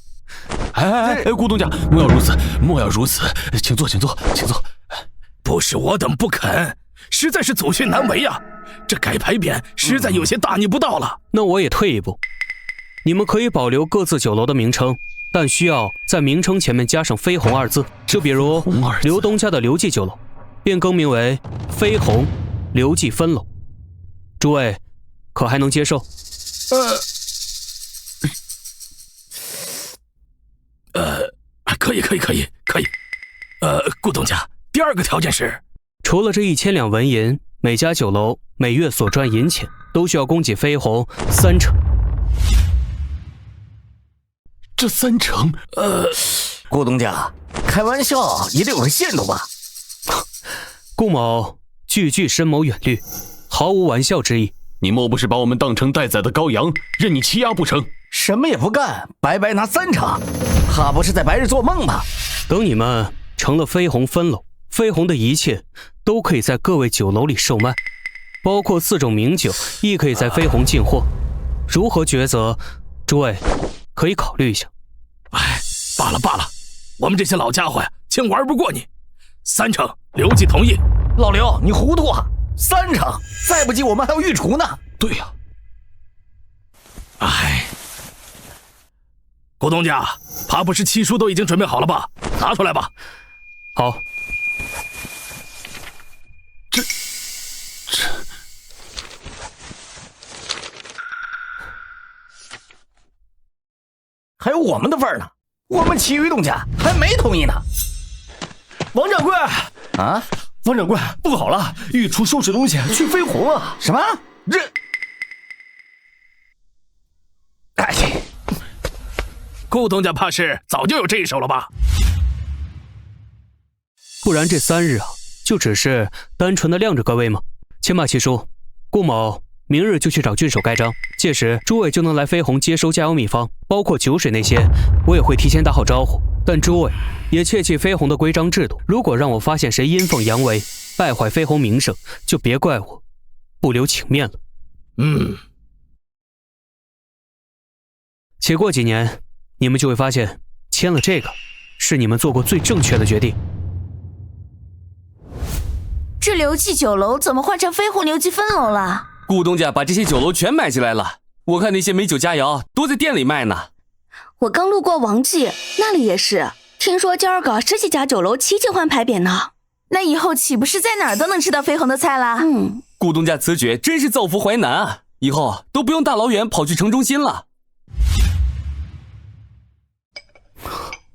顾东家，莫要如此，莫要如此，请坐，请坐，请坐。不是我等不肯，实在是祖训难违啊！这改牌匾实在有些大逆不道了。那我也退一步，你们可以保留各自酒楼的名称，但需要在名称前面加上飞鸿二字。就比如刘东家的刘记酒楼，便更名为飞鸿刘记分楼。诸位可还能接受？可以。顾东家，第二个条件是，除了这1000两纹银，每家酒楼每月所赚银钱都需要供给飞鸿3成。这3成，顾东家，开玩笑也得有个限度吧？顾某句深谋远虑，毫无玩笑之意。你莫不是把我们当成待宰的羔羊，任你欺压不成？什么也不干，白白拿3成，怕不是在白日做梦吧？等你们成了飞鸿分楼，飞鸿的一切都可以在各位酒楼里售卖，包括4种名酒亦可以在飞鸿进货。如何抉择，诸位可以考虑一下。罢了，我们这些老家伙呀，竟玩不过你。3成，刘记同意。老刘，你糊涂啊！3成，再不济我们还要御厨呢。对呀。顾东家，怕不是七书都已经准备好了吧？拿出来吧。好。这还有我们的份儿呢，我们其余东家还没同意呢。王掌柜啊，王掌柜，不好了，御厨收拾东西去飞鸿了。什么？顾东家怕是早就有这一手了吧？不然这3日啊，就只是单纯的晾着各位吗？且马其书，顾某明日就去找郡守盖章，届时诸位就能来飞鸿接收加油秘方，包括酒水那些，我也会提前打好招呼。但诸位也切记飞鸿的规章制度，如果让我发现谁阴奉阳违，败坏飞鸿名声，就别怪我不留情面了。且过几年，你们就会发现，签了这个，是你们做过最正确的决定。这刘记酒楼怎么换成飞鸿刘记分楼了？顾东家把这些酒楼全买下来了，我看那些美酒佳肴都在店里卖呢。我刚路过王记，那里也是，听说今儿个10几家酒楼齐齐换牌匾呢。那以后岂不是在哪儿都能吃到飞鸿的菜啦？顾东家此举真是造福淮南啊，以后都不用大老远跑去城中心了。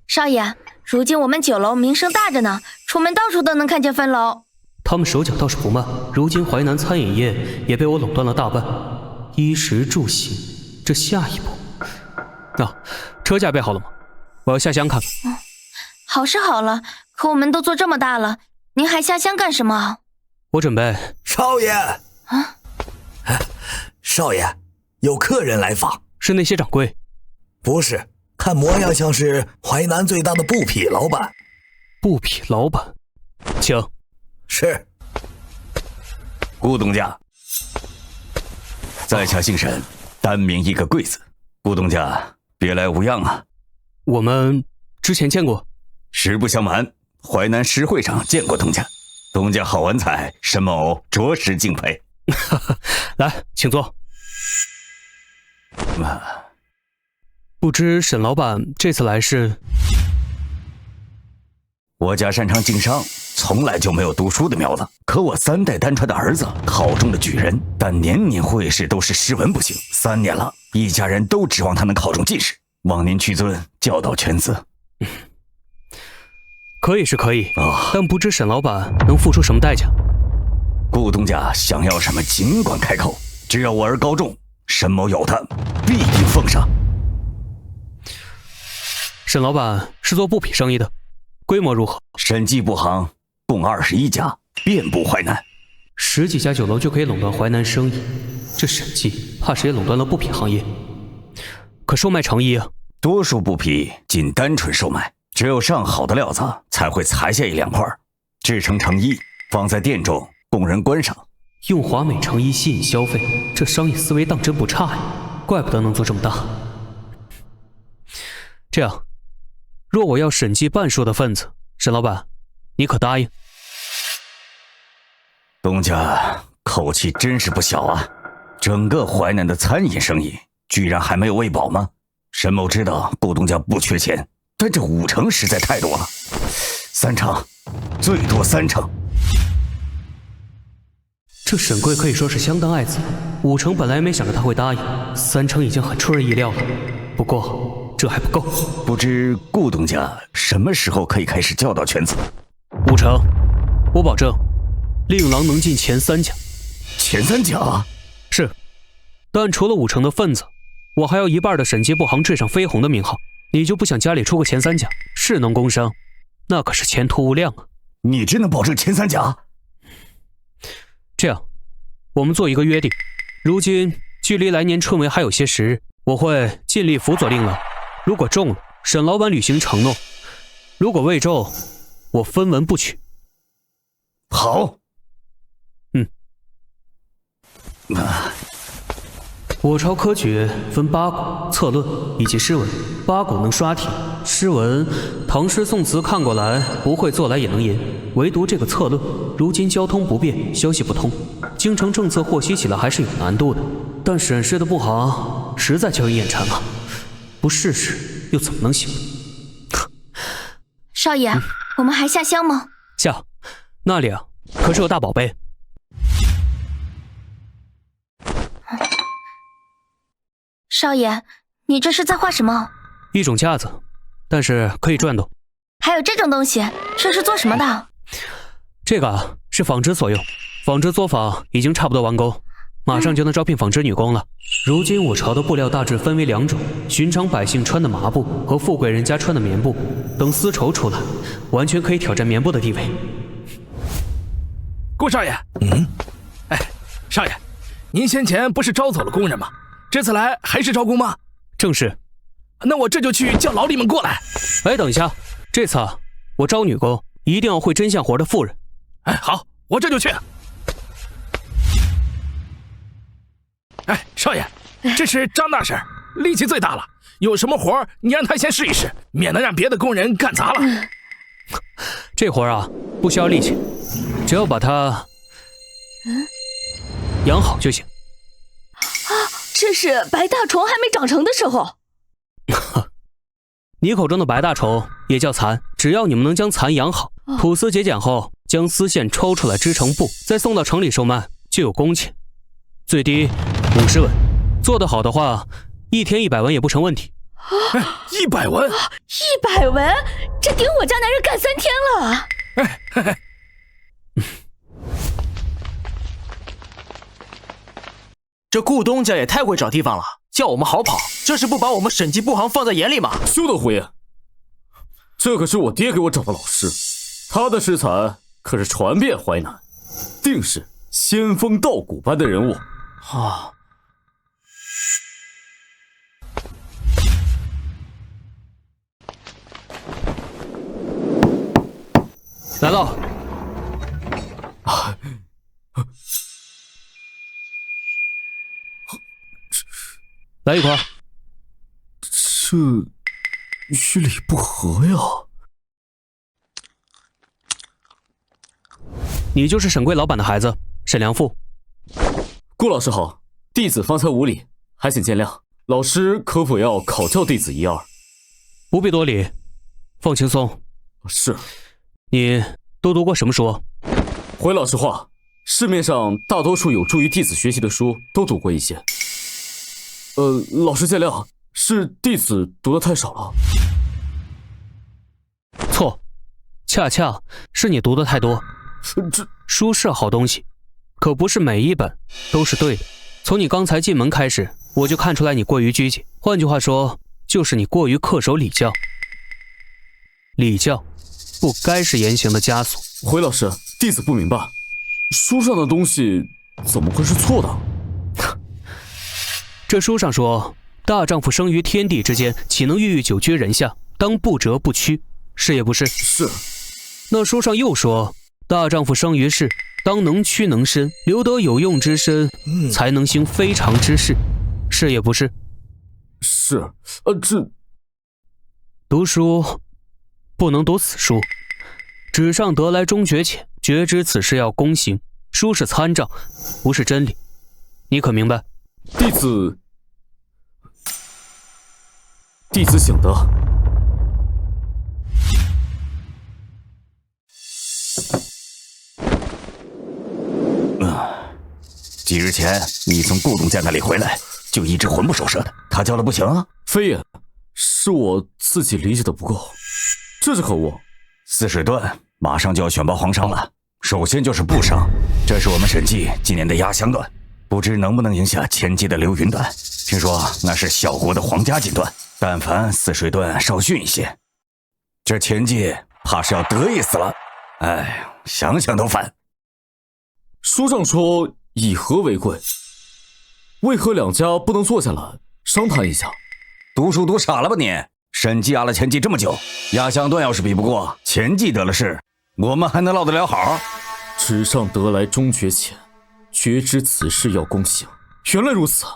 少爷，如今我们酒楼名声大着呢，出门到处都能看见分楼。他们手脚倒是不慢，如今淮南餐饮业也被我垄断了大半，衣食住行，这下一步，车架备好了吗？我要下乡看看。好是好了，可我们都做这么大了，您还下乡干什么？我准备。少爷少爷，有客人来访。是那些掌柜？不是，看模样像是淮南最大的布匹老板。布匹老板，请。是。顾东家，在下姓沈，单名一个贵字。顾东家别来无恙啊。我们之前见过。实不相瞒，淮南诗会上见过东家。东家好玩采，沈某着实敬佩。来，请坐。不知沈老板这次来是？我家擅长经商，从来就没有读书的苗子。可我3代单传的儿子考中了举人，但年年会试都是诗文不行。3年了，一家人都指望他能考中进士。望您屈尊教导犬子。可以是可以，但不知沈老板能付出什么代价。顾东家想要什么尽管开口，只要我儿高中，沈某有他必定奉上。沈老板是做布匹生意的，规模如何？审计部行共21家，遍布淮南，10几家酒楼就可以垄断淮南生意，这审计怕是也垄断了布匹行业。可售卖成衣啊，多数布匹仅单纯售卖，只有上好的料子才会裁下1-2块，制成成衣，放在店中供人观赏。用华美成衣吸引消费，这商业思维当真不差呀，怪不得能做这么大。这样，若我要审计半数的份子，沈老板，你可答应？东家口气真是不小啊！整个淮南的餐饮生意居然还没有喂饱吗？沈某知道顾东家不缺钱，但这5成实在太多了，3成，最多3成。这沈贵可以说是相当爱子，5成本来没想着他会答应，3成已经很出人意料了。不过这还不够，不知顾东家什么时候可以开始教导犬子？5成，我保证，令郎能进前3甲。前3甲？是，但除了5成的份子，我还要1半的审计部行缀上飞鸿的名号。你就不想家里出个前3甲，士农工商，那可是前途无量啊！你真能保证前3甲？这样，我们做一个约定，如今距离来年春闱还有些时日，我会尽力辅佐令郎。如果中了，沈老板履行承诺；如果未中，我分文不取。好。我朝科举分八股、策论以及诗文。八股能刷题，诗文唐诗宋词看过来不会做来也能吟，唯独这个策论，如今交通不便，消息不通，京城政策获悉起来还是有难度的。但沈氏的部行实在叫人眼馋啊，不试试又怎么能行？少爷，我们还下乡吗？下，那里啊可是有大宝贝。少爷，你这是在画什么？一种架子，但是可以转动。还有这种东西，这是做什么的？这个是纺织所用，纺织作坊已经差不多完工，马上就能招聘纺织女工了。如今我朝的布料大致分为2种，寻常百姓穿的麻布和富贵人家穿的棉布。等丝绸出来，完全可以挑战棉布的地位。顾少爷，少爷，您先前不是招走了工人吗？这次来还是招工吗？正是。那我这就去叫劳力们过来。等一下，这次我招女工一定要会针线活的妇人。好，我这就去。少爷，这是张大婶，力气最大了，有什么活你让她先试一试，免得让别的工人干砸了。这活啊，不需要力气，只要把它养好就行。这是白大虫还没长成的时候。你口中的白大虫也叫蚕，只要你们能将蚕养好，吐丝结茧后，将丝线抽出来织成布，再送到城里售卖，就有工钱，最低50文，做得好的话，1天100文也不成问题。100文？100文？这顶我家男人干3天了。这顾东家也太会找地方了，叫我们好跑，这是不把我们审计部行放在眼里吗？休得胡言！这可是我爹给我找的老师，他的诗才可是传遍淮南，定是仙风道骨般的人物啊！来了。来一块。这与理不合呀！你就是沈贵老板的孩子沈良父。顾老师好，弟子方才无礼，还请见谅。老师可否要考教弟子1、2？不必多礼，放轻松。是。你都读过什么书？回老实话，市面上大多数有助于弟子学习的书都读过一些。老师见谅，是弟子读的太少了。错，恰恰是你读的太多。书是好东西，可不是每一本都是对的。从你刚才进门开始，我就看出来你过于拘谨，换句话说，就是你过于恪守礼教。礼教不该是言行的枷锁。回老师，弟子不明白，书上的东西怎么会是错的？这书上说，大丈夫生于天地之间，岂能郁郁久居人下？当不折不屈，是也不是？是。那书上又说，大丈夫生于世，当能屈能伸，留得有用之身，才能行非常之事，是也不是？是。这读书不能读死书，纸上得来终觉浅，觉知此事要躬行。书是参照，不是真理，你可明白？弟子弟子醒得。几日前你从顾东家那里回来，就一直魂不守舍的，他叫了不行？非也，是我自己理解的不够。这是何物？泗水段马上就要选拔皇商了，首先就是布商，这是我们审计今年的压箱段，不知能不能赢下前季的流云段。听说那是小国的皇家锦段，但凡泗水段稍逊一些，这前季怕是要得意死了。哎，想想都烦。书上说以和为贵，为何两家不能坐下来商谈一下？读书读傻了吧你？审计压了前季这么久，压箱段要是比不过，前季得了势，我们还能落得了好？纸上得来终觉浅，绝知此事要躬行。原来如此，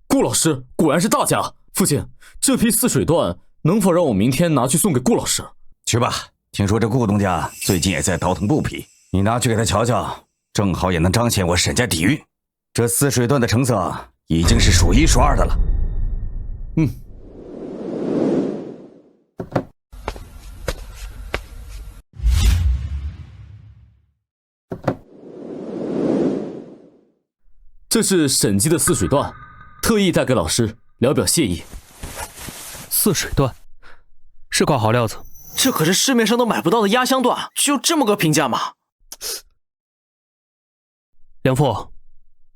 顾老师果然是大家。父亲，这批泗水段能否让我明天拿去送给顾老师？去吧，听说这顾东家最近也在倒腾布匹，你拿去给他瞧瞧，正好也能彰显我沈家底蕴。这泗水段的成色已经是数一数二的了。这是审计的泗水段，特意带给老师聊表谢意。泗水段是块好料子，这可是市面上都买不到的压箱段，就这么个评价吗？梁父，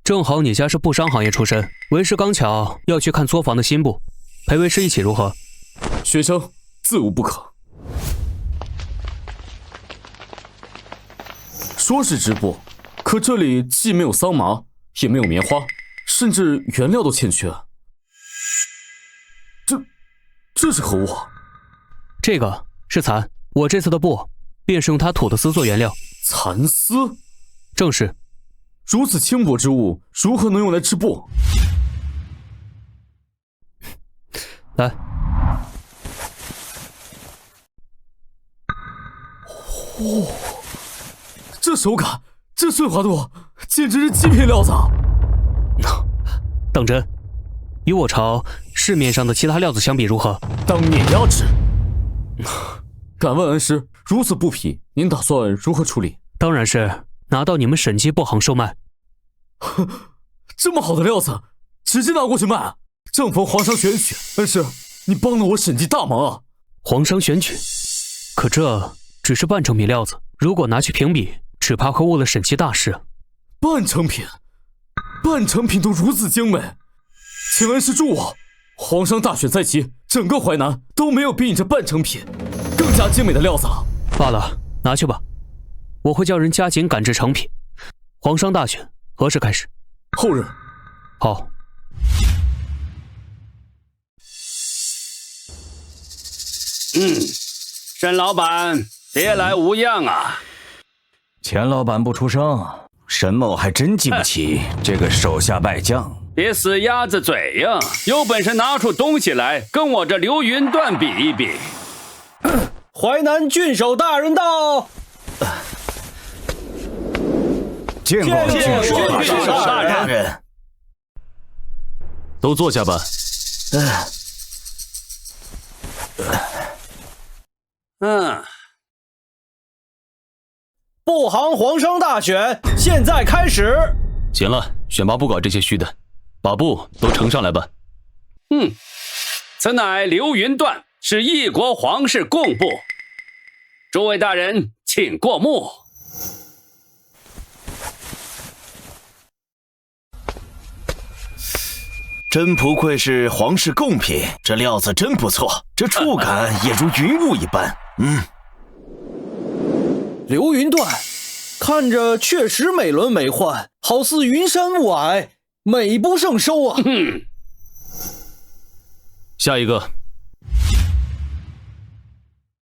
正好你家是布商行业出身，为师刚巧要去看作坊的新部，陪为师一起如何？学生自无不可。说是织布，可这里既没有桑麻，也没有棉花，甚至原料都欠缺。这是何物？这个是蚕，我这次的布便是用它吐的丝做原料。蚕丝？正是。如此轻薄之物，如何能用来织布？来。哦，这手感，这顺滑度，简直是极品料子。当真？与我朝市面上的其他料子相比如何？当碾压之。敢问恩师，如此布匹，您打算如何处理？当然是拿到你们审计布行售卖。这么好的料子，直接拿过去卖，正逢皇上选举，恩师，你帮了我审计大忙啊！皇上选举，可这只是半成品料子，如果拿去评比，只怕会误了审计大事。半成品都如此精美，请恩师助我。皇上大选在即，整个淮南都没有比你这半成品更加精美的料子了。罢了，拿去吧，我会叫人加紧赶制成品。皇商大选何时开始？后日。好。沈老板，别来无恙啊！钱老板不出声，沈某还真记不起这个手下败将。别死鸭子嘴呀！有本事拿出东西来，跟我这流云段比一比。淮南郡守大人到。见过郡守大人。都坐下吧。布行皇商大选现在开始。行了，选拔不搞这些虚的，把布都呈上来吧。此乃流云段，是一国皇室贡布。诸位大人，请过目。真不愧是皇室贡品，这料子真不错，这触感也如云雾一般。流云段看着确实美轮美奂，好似云山雾霭，美不胜收啊。下一个。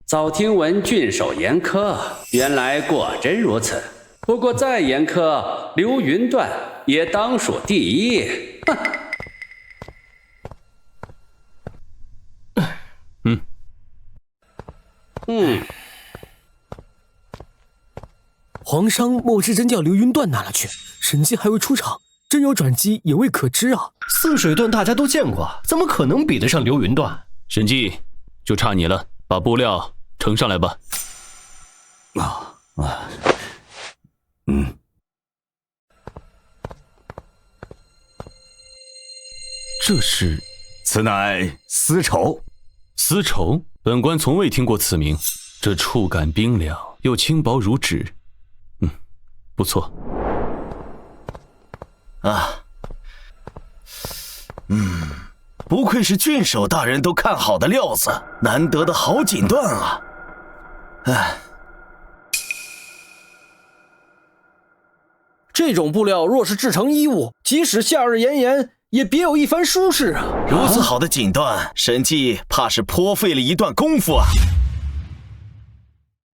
早听闻郡守严苛，原来果真如此。不过再严苛，流云段也当属第一。皇商莫是真叫流云段拿了去，审计还未出场，真有转机也未可知啊。泗水段大家都见过，怎么可能比得上流云段？审计，就差你了，把布料呈上来吧。这是？此乃丝绸。丝绸？本官从未听过此名。这触感冰凉，又轻薄如纸。不错。不愧是郡守大人都看好的料子，难得的好锦缎啊！这种布料若是制成衣物，即使夏日炎炎，也别有一番舒适啊！如此好的锦缎，审计怕是颇费了一段功夫啊！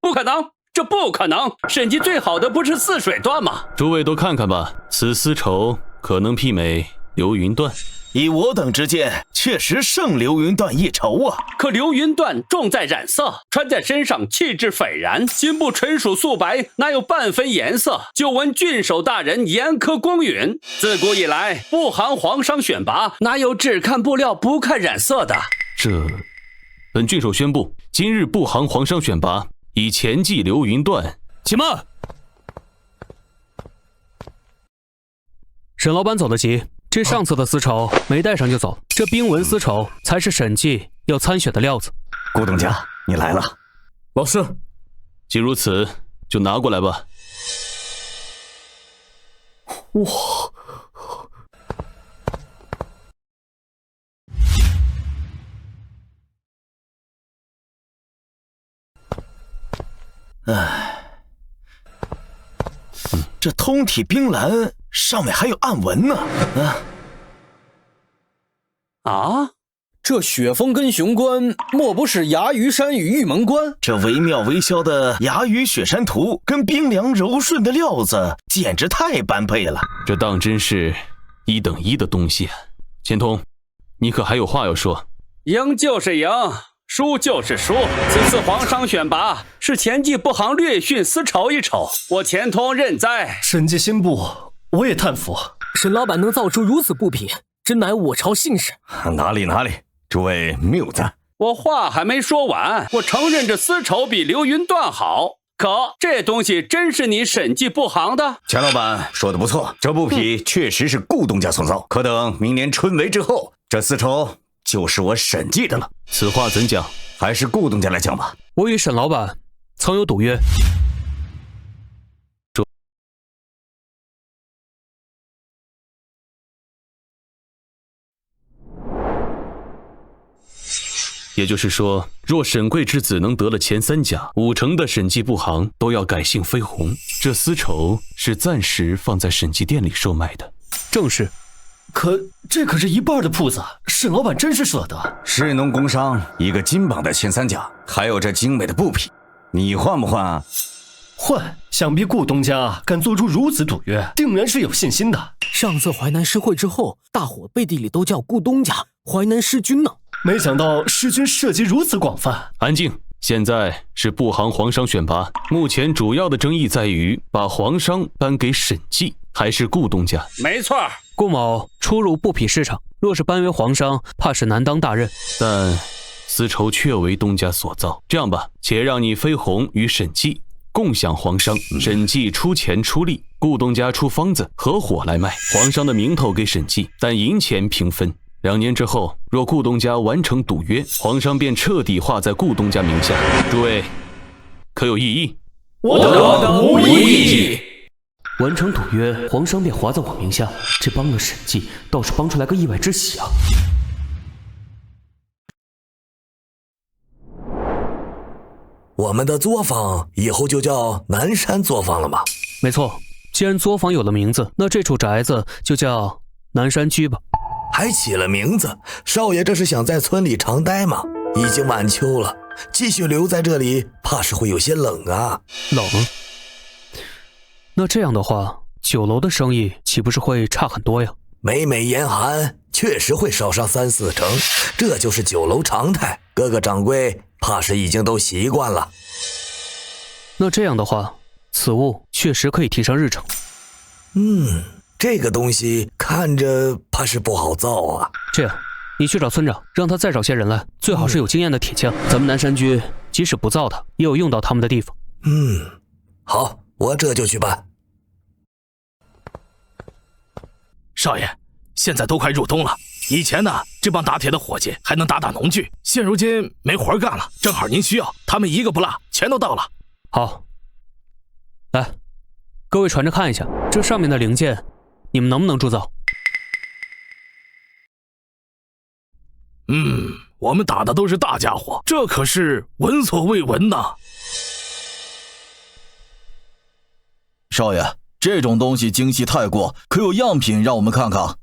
不可能，这不可能！审计最好的不是泗水段吗？诸位都看看吧，此丝绸可能媲美流云段。以我等之见，确实胜流云段一筹啊！可流云段重在染色，穿在身上气质斐然，金布纯属素白，哪有半分颜色？就闻郡守大人严苛公允，自古以来不含皇商选拔，哪有只看布料不看染色的？本郡守宣布，今日不含皇商选拔，以前季流云段。且慢！沈老板走得急。这上次的丝绸没带上就走，这冰纹丝绸才是审计要参选的料子。顾东家，你来了。老师，既如此，就拿过来吧。哇！这通体冰蓝，上面还有暗纹呢。这雪峰跟雄关，莫不是牙鱼山与玉门关？这惟妙惟肖的牙鱼雪山图，跟冰凉柔顺的料子，简直太般配了。这当真是1等1的东西啊！钱通，你可还有话要说？赢就是赢，输就是输。此次皇商选拔是前季不行略逊丝绸一筹，我钱通认栽。审计新部，我也叹服。沈老板能造出如此布匹，真乃我朝幸事。哪里，诸位谬赞。我话还没说完，我承认这丝绸比流云段好，可这东西真是你审计不行的？钱老板说的不错，这布匹确实是顾东家所造，可等明年春闱之后，这丝绸就是我审计的了。此话怎讲？还是顾东家来讲吧。我与沈老板曾有赌约。也就是说，若沈贵之子能得了前3甲，5成的审计部行都要改姓飞鸿。这丝绸是暂时放在审计店里售卖的。正是。这可是一半的铺子，沈老板真是舍得。士农工商一个金榜的前3甲，还有这精美的布匹，你换不换啊？换！想必顾东家敢做出如此赌约，定然是有信心的。上次淮南诗会之后，大伙背地里都叫顾东家淮南诗君呢。没想到诗君涉及如此广泛。安静！现在是不行皇商选拔，目前主要的争议在于把皇商颁给审计，还是顾东家？没错。顾某初入布匹市场，若是颁为皇商，怕是难当大任。但丝绸确为东家所造，这样吧，且让你飞鸿与审计共享皇商，审计出钱出力，顾东家出方子，合伙来卖皇商的名头给审计，但银钱平分。2年之后，若顾东家完成赌约，皇商便彻底划在顾东家名下。诸位可有异议？我等无异议。完成赌约，皇商便划在我名下，这帮了审计，倒是帮出来个意外之喜啊！我们的作坊以后就叫南山作坊了吗？没错，既然作坊有了名字，那这处宅子就叫南山居吧。还起了名字，少爷这是想在村里常待吗？已经晚秋了，继续留在这里，怕是会有些冷啊。冷？那这样的话，酒楼的生意岂不是会差很多呀？每每严寒，确实会少上3-4成，这就是酒楼常态。各个掌柜怕是已经都习惯了。那这样的话，此物确实可以提上日程。这个东西看着怕是不好造啊。这样，你去找村长，让他再找些人来，最好是有经验的铁匠。咱们南山居即使不造它，也有用到他们的地方。好，我这就去办。少爷，现在都快入冬了，以前呢，这帮打铁的伙计还能打农具，现如今没活干了，正好您需要，他们一个不落，全都到了。好，来，各位传着看一下，这上面的零件，你们能不能铸造？我们打的都是大家伙，这可是闻所未闻呐。少爷，这种东西精细太过，可有样品让我们看看？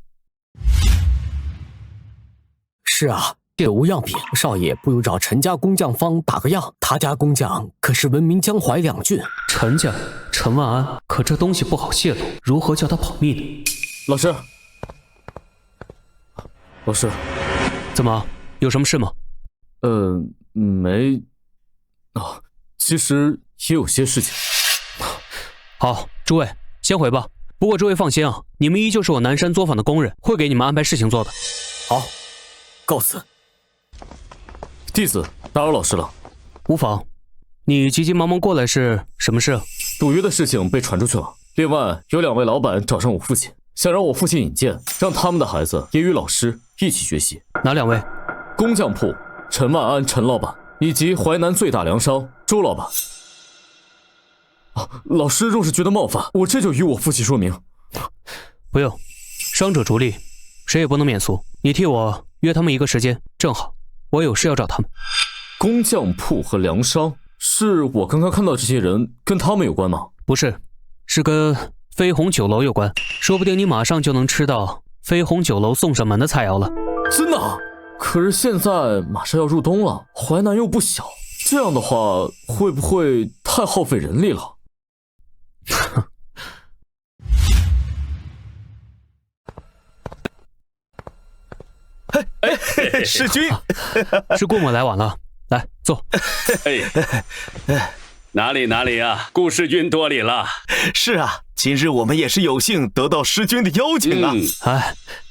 是啊，这无样品，少爷不如找陈家工匠方打个样。他家工匠可是闻名江淮两郡。陈家，陈万安，可这东西不好泄露，如何叫他保密呢？老师，老师，怎么？有什么事吗？没。其实也有些事情。好，诸位先回吧。不过诸位放心啊，你们依旧是我南山作坊的工人，会给你们安排事情做的。好，告辞。弟子打扰老师了。无妨。你急急忙忙过来是什么事？赌约的事情被传出去了。另外有2位老板找上我父亲，想让我父亲引荐，让他们的孩子也与老师一起学习。哪2位？工匠铺陈万安陈老板，以及淮南最大粮商周老板。老师若是觉得冒犯，我这就与我父亲说明。不用，伤者逐利，谁也不能免俗。你替我约他们一个时间，正好我有事要找他们。工匠铺和粮商，是我刚刚看到这些人跟他们有关吗？不是，是跟飞鸿酒楼有关。说不定你马上就能吃到飞鸿酒楼送上门的菜肴了。真的？可是现在马上要入冬了，淮南又不小，这样的话会不会太耗费人力了？师君，是顾某来晚了，来坐。哪里啊，顾师君多礼了。是啊，今日我们也是有幸得到师君的邀请啊。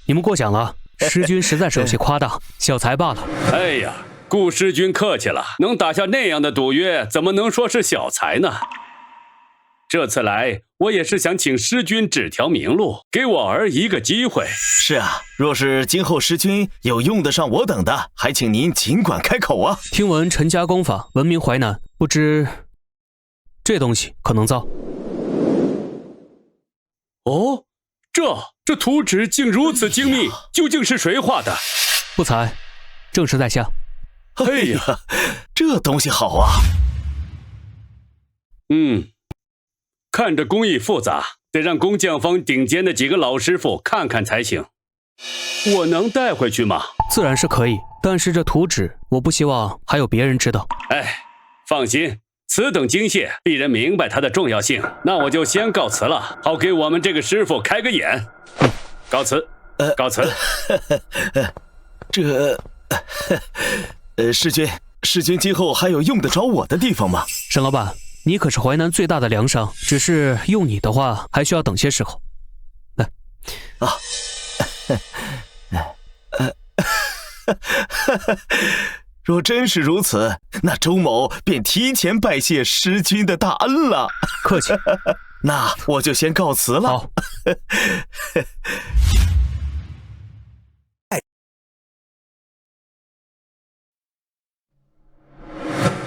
你们过奖了，师君实在是有些夸大，小才罢了。哎呀，顾师君客气了，能打下那样的赌约，怎么能说是小才呢？这次来，我也是想请师君指条明路，给我儿一个机会。是啊，若是今后师君有用得上我等的，还请您尽管开口啊。听闻陈家工法闻名淮南，不知这东西可能造？哦，这图纸竟如此精密，究竟是谁画的？不才，正是在下。哎呀，这东西好啊。看着工艺复杂，得让工匠坊顶尖的几个老师傅看看才行。我能带回去吗？自然是可以，但是这图纸我不希望还有别人知道。放心，此等精械必然明白它的重要性。那我就先告辞了，好给我们这个师傅开个眼。告辞，告辞。师君今后还有用得着我的地方吗？沈老板，你可是淮南最大的粮商，只是用你的话，还需要等些时候。来，若真是如此，那周某便提前拜谢师君的大恩了。客气。那我就先告辞了。好。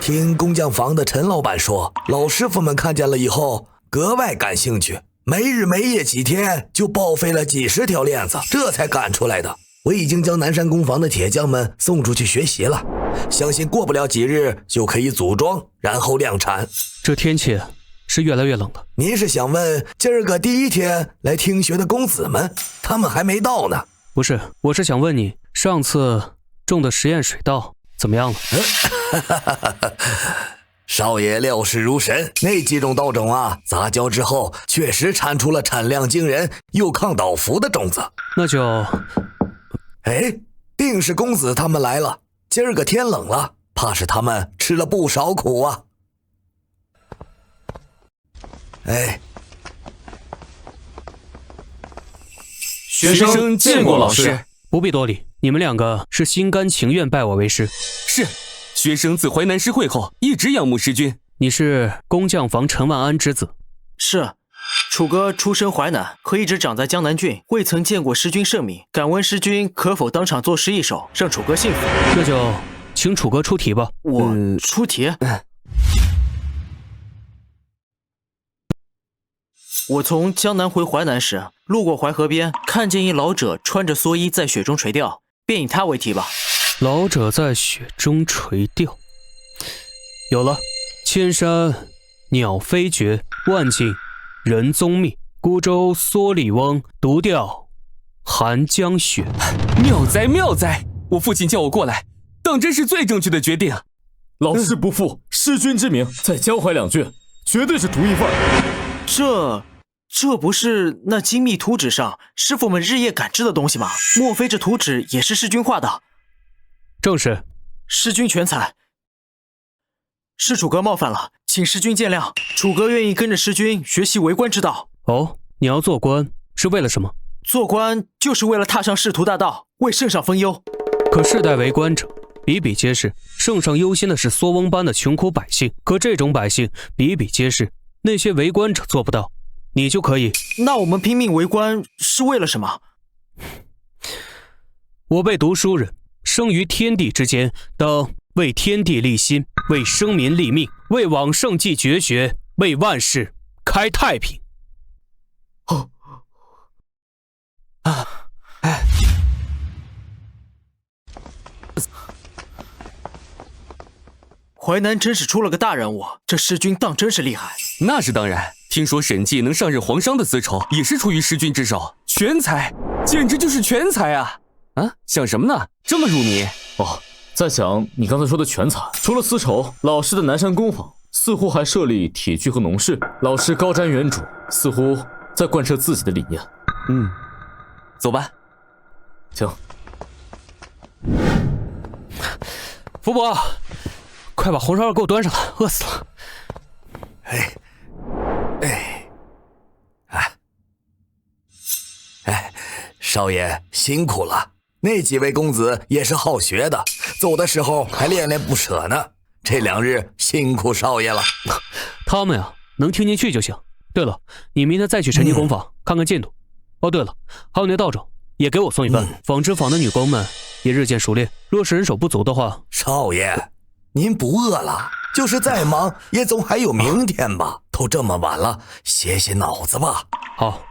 听工匠坊的陈老板说，老师傅们看见了以后格外感兴趣，没日没夜几天就报废了几10条链子，这才赶出来的。我已经将南山工坊的铁匠们送出去学习了，相信过不了几日就可以组装，然后量产。这天气是越来越冷了。您是想问今儿个第1天来听学的公子们，他们还没到呢？不是，我是想问你，上次种的实验水稻怎么样了？少爷料事如神，那几种稻种啊，杂交之后确实产出了产量惊人又抗倒伏的种子。那就，定是公子他们来了。今儿个天冷了，怕是他们吃了不少苦啊。学生见过老师。不必多礼，你们两个是心甘情愿拜我为师。是，学生自淮南师会后一直仰慕师君。你是工匠房陈万安之子？是。楚哥出身淮南，可一直长在江南郡，未曾见过师君圣明。敢问师君可否当场作诗一首，让楚哥信服？那就请楚哥出题吧。我出题？我从江南回淮南时，路过淮河边，看见一老者穿着蓑衣在雪中垂钓，便以他为题吧。老者在雪中垂钓，有了。千山鸟飞绝，万径人踪觅。孤舟蓑笠翁，独钓寒江雪。妙哉妙哉！我父亲叫我过来，当真是最正确的决定。老师不负师君之名，在江淮两郡绝对是独一份。这不是那精密图纸上师傅们日夜赶制的东西吗？莫非这图纸也是师君画的？正是。师君全才，是楚哥冒犯了，请师君见谅。楚哥愿意跟着师君学习为官之道。哦，你要做官是为了什么？做官就是为了踏上仕途大道，为圣上分忧。可世代为官者比比皆是，圣上忧心的是梭翁般的穷苦百姓，可这种百姓比比皆是，那些为官者做不到，你就可以。那我们拼命为官是为了什么？我辈读书人生于天地之间，当为天地立心，为生民立命，为往圣继绝学，为万世开太平。淮南真是出了个大人物，这师君当真是厉害。那是当然，听说沈季能上任皇商的丝绸，也是出于师君之手，全才，简直就是全才啊！啊，想什么呢？这么入迷哦。在想你刚才说的全才，除了丝绸，老师的南山工坊似乎还设立铁具和农事。老师高瞻远瞩，似乎在贯彻自己的理念。走吧。行。福伯，快把红烧肉给我端上来，饿死了。少爷辛苦了。那几位公子也是好学的，走的时候还恋恋不舍呢。这2日辛苦少爷了。他们呀，能听进去就行。对了，你明天再去陈记工坊看看进度。哦，对了，还有那道种也给我送一份。纺织坊的女工们也日渐熟练，若是人手不足的话，少爷，您不饿了？就是再忙，也总还有明天吧。都这么晚了，歇歇脑子吧。好。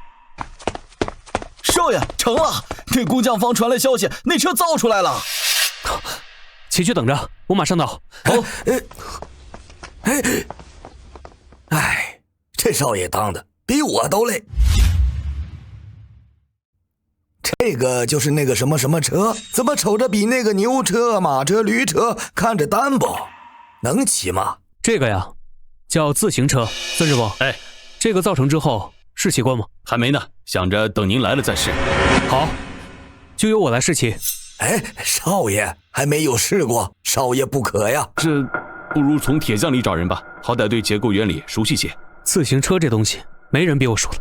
少爷，成了！那工匠房传来消息，那车造出来了。起去等着，我马上到。好。这少爷当的比我都累。这个就是那个什么什么车，怎么瞅着比那个牛车、马车、驴车看着单薄？能骑吗？这个呀，叫自行车。孙师傅，这个造成之后试骑过吗？还没呢，想着等您来了再试。好，就由我来试骑。少爷还没有试过，少爷不可呀。这不如从铁匠里找人吧，好歹对结构原理熟悉些。自行车这东西没人比我熟了，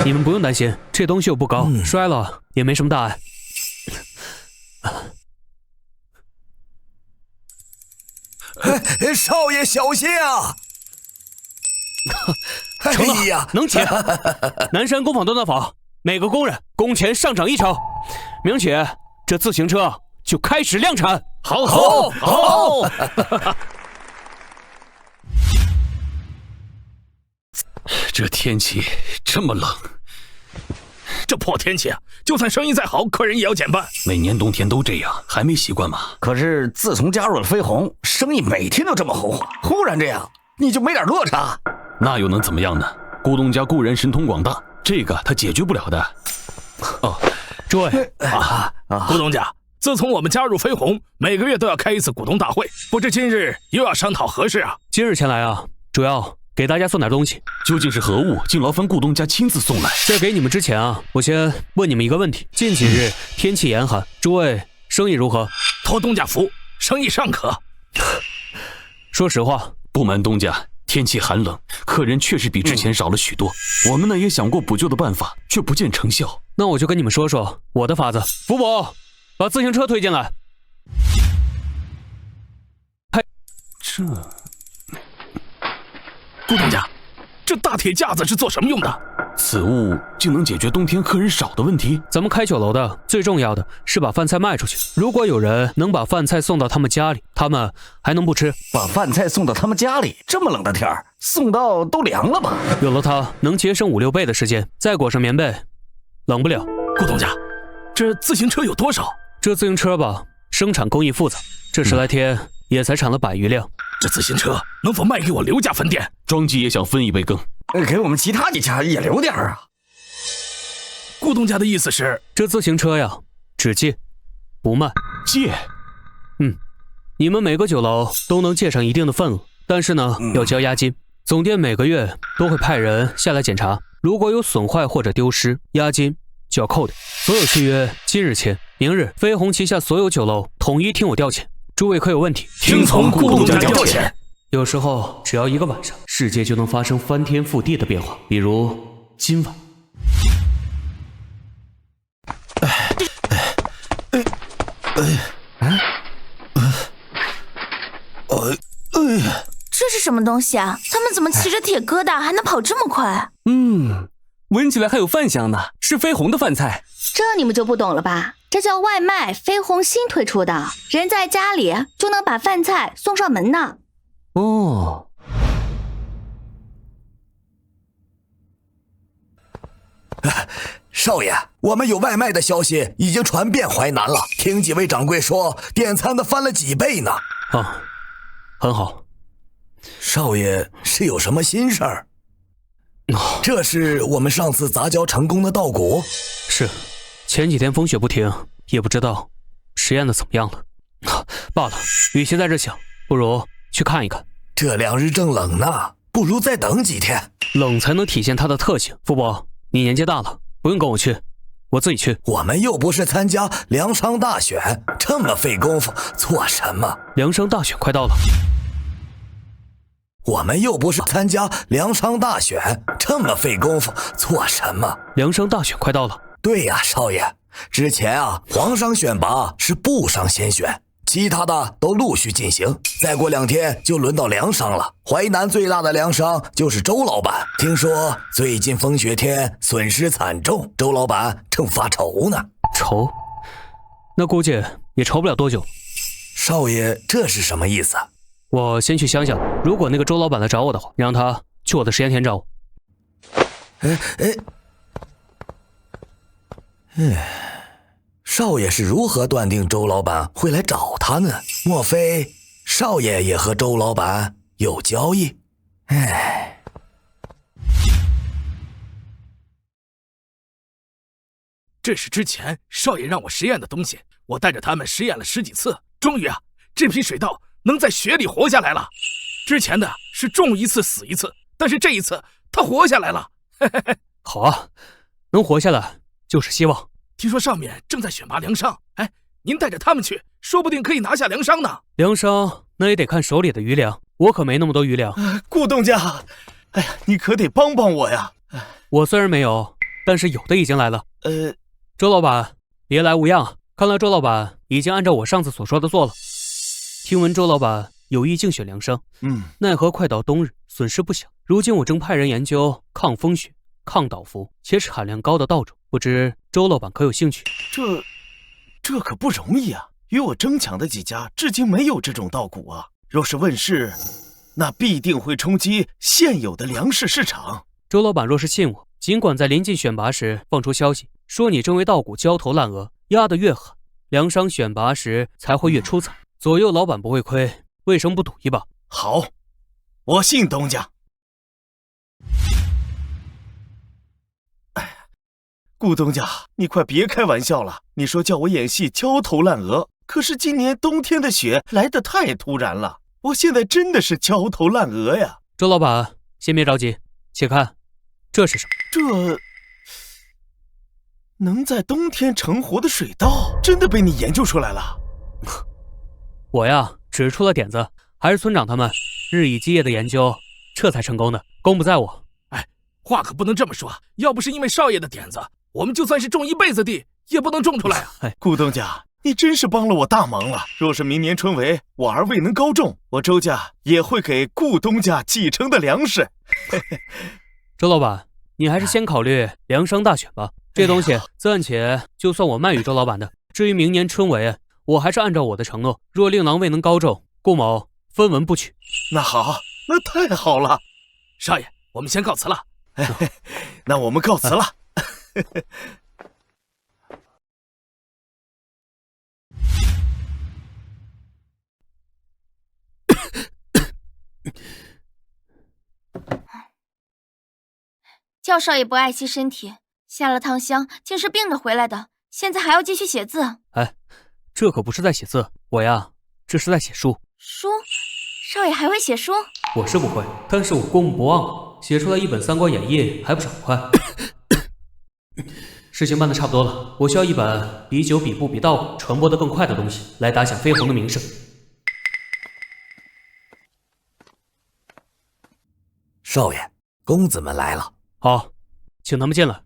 你们不用担心，这东西又不高，摔了也没什么大碍。少爷小心啊！成了，能骑。南山工坊锻造坊，每个工人工钱上涨1成，明且这自行车就开始量产。好。这天气这么冷，这破天气啊，就算生意再好，客人也要减半。每年冬天都这样，还没习惯吗？可是自从加入了飞鸿，生意每天都这么红火，忽然这样，你就没点落差？那又能怎么样呢？顾东家故人神通广大，这个他解决不了的。诸位顾东家，自从我们加入飞鸿，每个月都要开一次股东大会，不知今日又要商讨何事啊？今日前来啊，主要给大家送点东西。究竟是何物，竟劳烦顾东家亲自送来？在给你们之前啊，我先问你们一个问题：近几日天气严寒，诸位生意如何？托东家福，生意尚可。说实话，不瞒东家，天气寒冷，客人确实比之前少了许多。我们呢也想过补救的办法，却不见成效。那我就跟你们说说我的法子。福伯，把自行车推进来。嘿，顾东家，这大铁架子是做什么用的？此物竟能解决冬天客人少的问题。咱们开酒楼的最重要的是把饭菜卖出去。如果有人能把饭菜送到他们家里，他们还能不吃？把饭菜送到他们家里，这么冷的天儿，送到都凉了吧？有了它，能节省5、6倍的时间，再裹上棉被，冷不了。顾东家，这自行车有多少？这自行车吧，生产工艺复杂，这10来天也才产了100余辆。这自行车能否卖给我刘家分店？庄记也想分一杯羹。给我们其他几家也留点啊！顾东家的意思是，这自行车呀，只借不卖。借？你们每个酒楼都能借上一定的份额，但是呢，要交押金。总店每个月都会派人下来检查，如果有损坏或者丢失，押金就要扣掉。所有契约今日签，明日飞鸿旗下所有酒楼统一听我调遣。诸位可有问题？听从顾东家调遣。有时候只要一个晚上，世界就能发生翻天覆地的变化。比如今晚，这是什么东西啊？他们怎么骑着铁疙瘩还能跑这么快？闻起来还有饭香呢，是飞鸿的饭菜。这你们就不懂了吧？这叫外卖，飞鸿新推出的，人在家里就能把饭菜送上门呢。哦。少爷，我们有外卖的消息已经传遍淮南了，听几位掌柜说点餐的翻了几倍呢。很好。少爷是有什么心事儿？这是我们上次杂交成功的稻谷。是，前几天风雪不停，也不知道实验的怎么样了。罢了，与其在这想，不如去看一看。这2日正冷呢，不如再等几天。冷才能体现它的特性。傅伯，你年纪大了，不用跟我去，我自己去。我们又不是参加粮商大选，这么费功夫做什么？粮商大选快到了。我们又不是参加粮商大选，这么费功夫做什么？粮商大选快到了。对呀，少爷，之前皇上选拔是部商先选，其他的都陆续进行，再过2天就轮到粮商了。淮南最大的粮商就是周老板，听说最近风雪天损失惨重，周老板正发愁呢。愁？那估计也愁不了多久。少爷，这是什么意思？我先去乡下，如果那个周老板来找我的话，让他去我的实验田找我。少爷是如何断定周老板会来找他呢？莫非少爷也和周老板有交易？这是之前少爷让我实验的东西，我带着他们实验了10几次，终于这批水稻能在雪里活下来了。之前的是种一次死一次，但是这一次它活下来了。好啊，能活下来就是希望。听说上面正在选拔粮商，您带着他们去，说不定可以拿下粮商呢。粮商那也得看手里的余粮，我可没那么多余粮。顾东家，你可得帮帮我呀！我虽然没有，但是有的已经来了。周老板，别来无恙。看来周老板已经按照我上次所说的做了。听闻周老板有意竞选粮商，奈何快到冬日，损失不小。如今我正派人研究抗风雪、抗倒伏且产量高的稻种，不知周老板可有兴趣？这可不容易啊！与我争抢的几家至今没有这种稻谷啊。若是问世，那必定会冲击现有的粮食市场。周老板若是信我，尽管在临近选拔时放出消息，说你正为稻谷焦头烂额，压得越狠，粮商选拔时才会越出彩，左右老板不会亏，为什么不赌一把？好，我信东家。顾东家，你快别开玩笑了！你说叫我演戏焦头烂额，可是今年冬天的雪来得太突然了，我现在真的是焦头烂额呀！周老板，先别着急，且看，这是什么？这能在冬天成活的水稻，真的被你研究出来了？我呀，只出了点子，还是村长他们日以继夜的研究，这才成功的，功不在我。话可不能这么说，要不是因为少爷的点子，我们就算是种一辈子地，也不能种出来啊！顾东家，你真是帮了我大忙了。若是明年春闱我儿未能高中，我周家也会给顾东家继承的粮食。周老板，你还是先考虑粮商大选吧。这东西暂且就算我卖与周老板的。至于明年春闱，我还是按照我的承诺，若令郎未能高中，顾某分文不取。那好，那太好了。少爷，我们先告辞了。那我们告辞了。叫少爷不爱惜身体，下了趟乡竟是病着回来的，现在还要继续写字。哎，这可不是在写字，我呀，这是在写书。书？少爷还会写书？我是不会，但是我过目不忘，写出来一本《三国演义》还不是很快。事情办得差不多了，我需要一本比酒、比布、比道传播得更快的东西，来打响飞鸿的名声。少爷，公子们来了。好，请他们进来。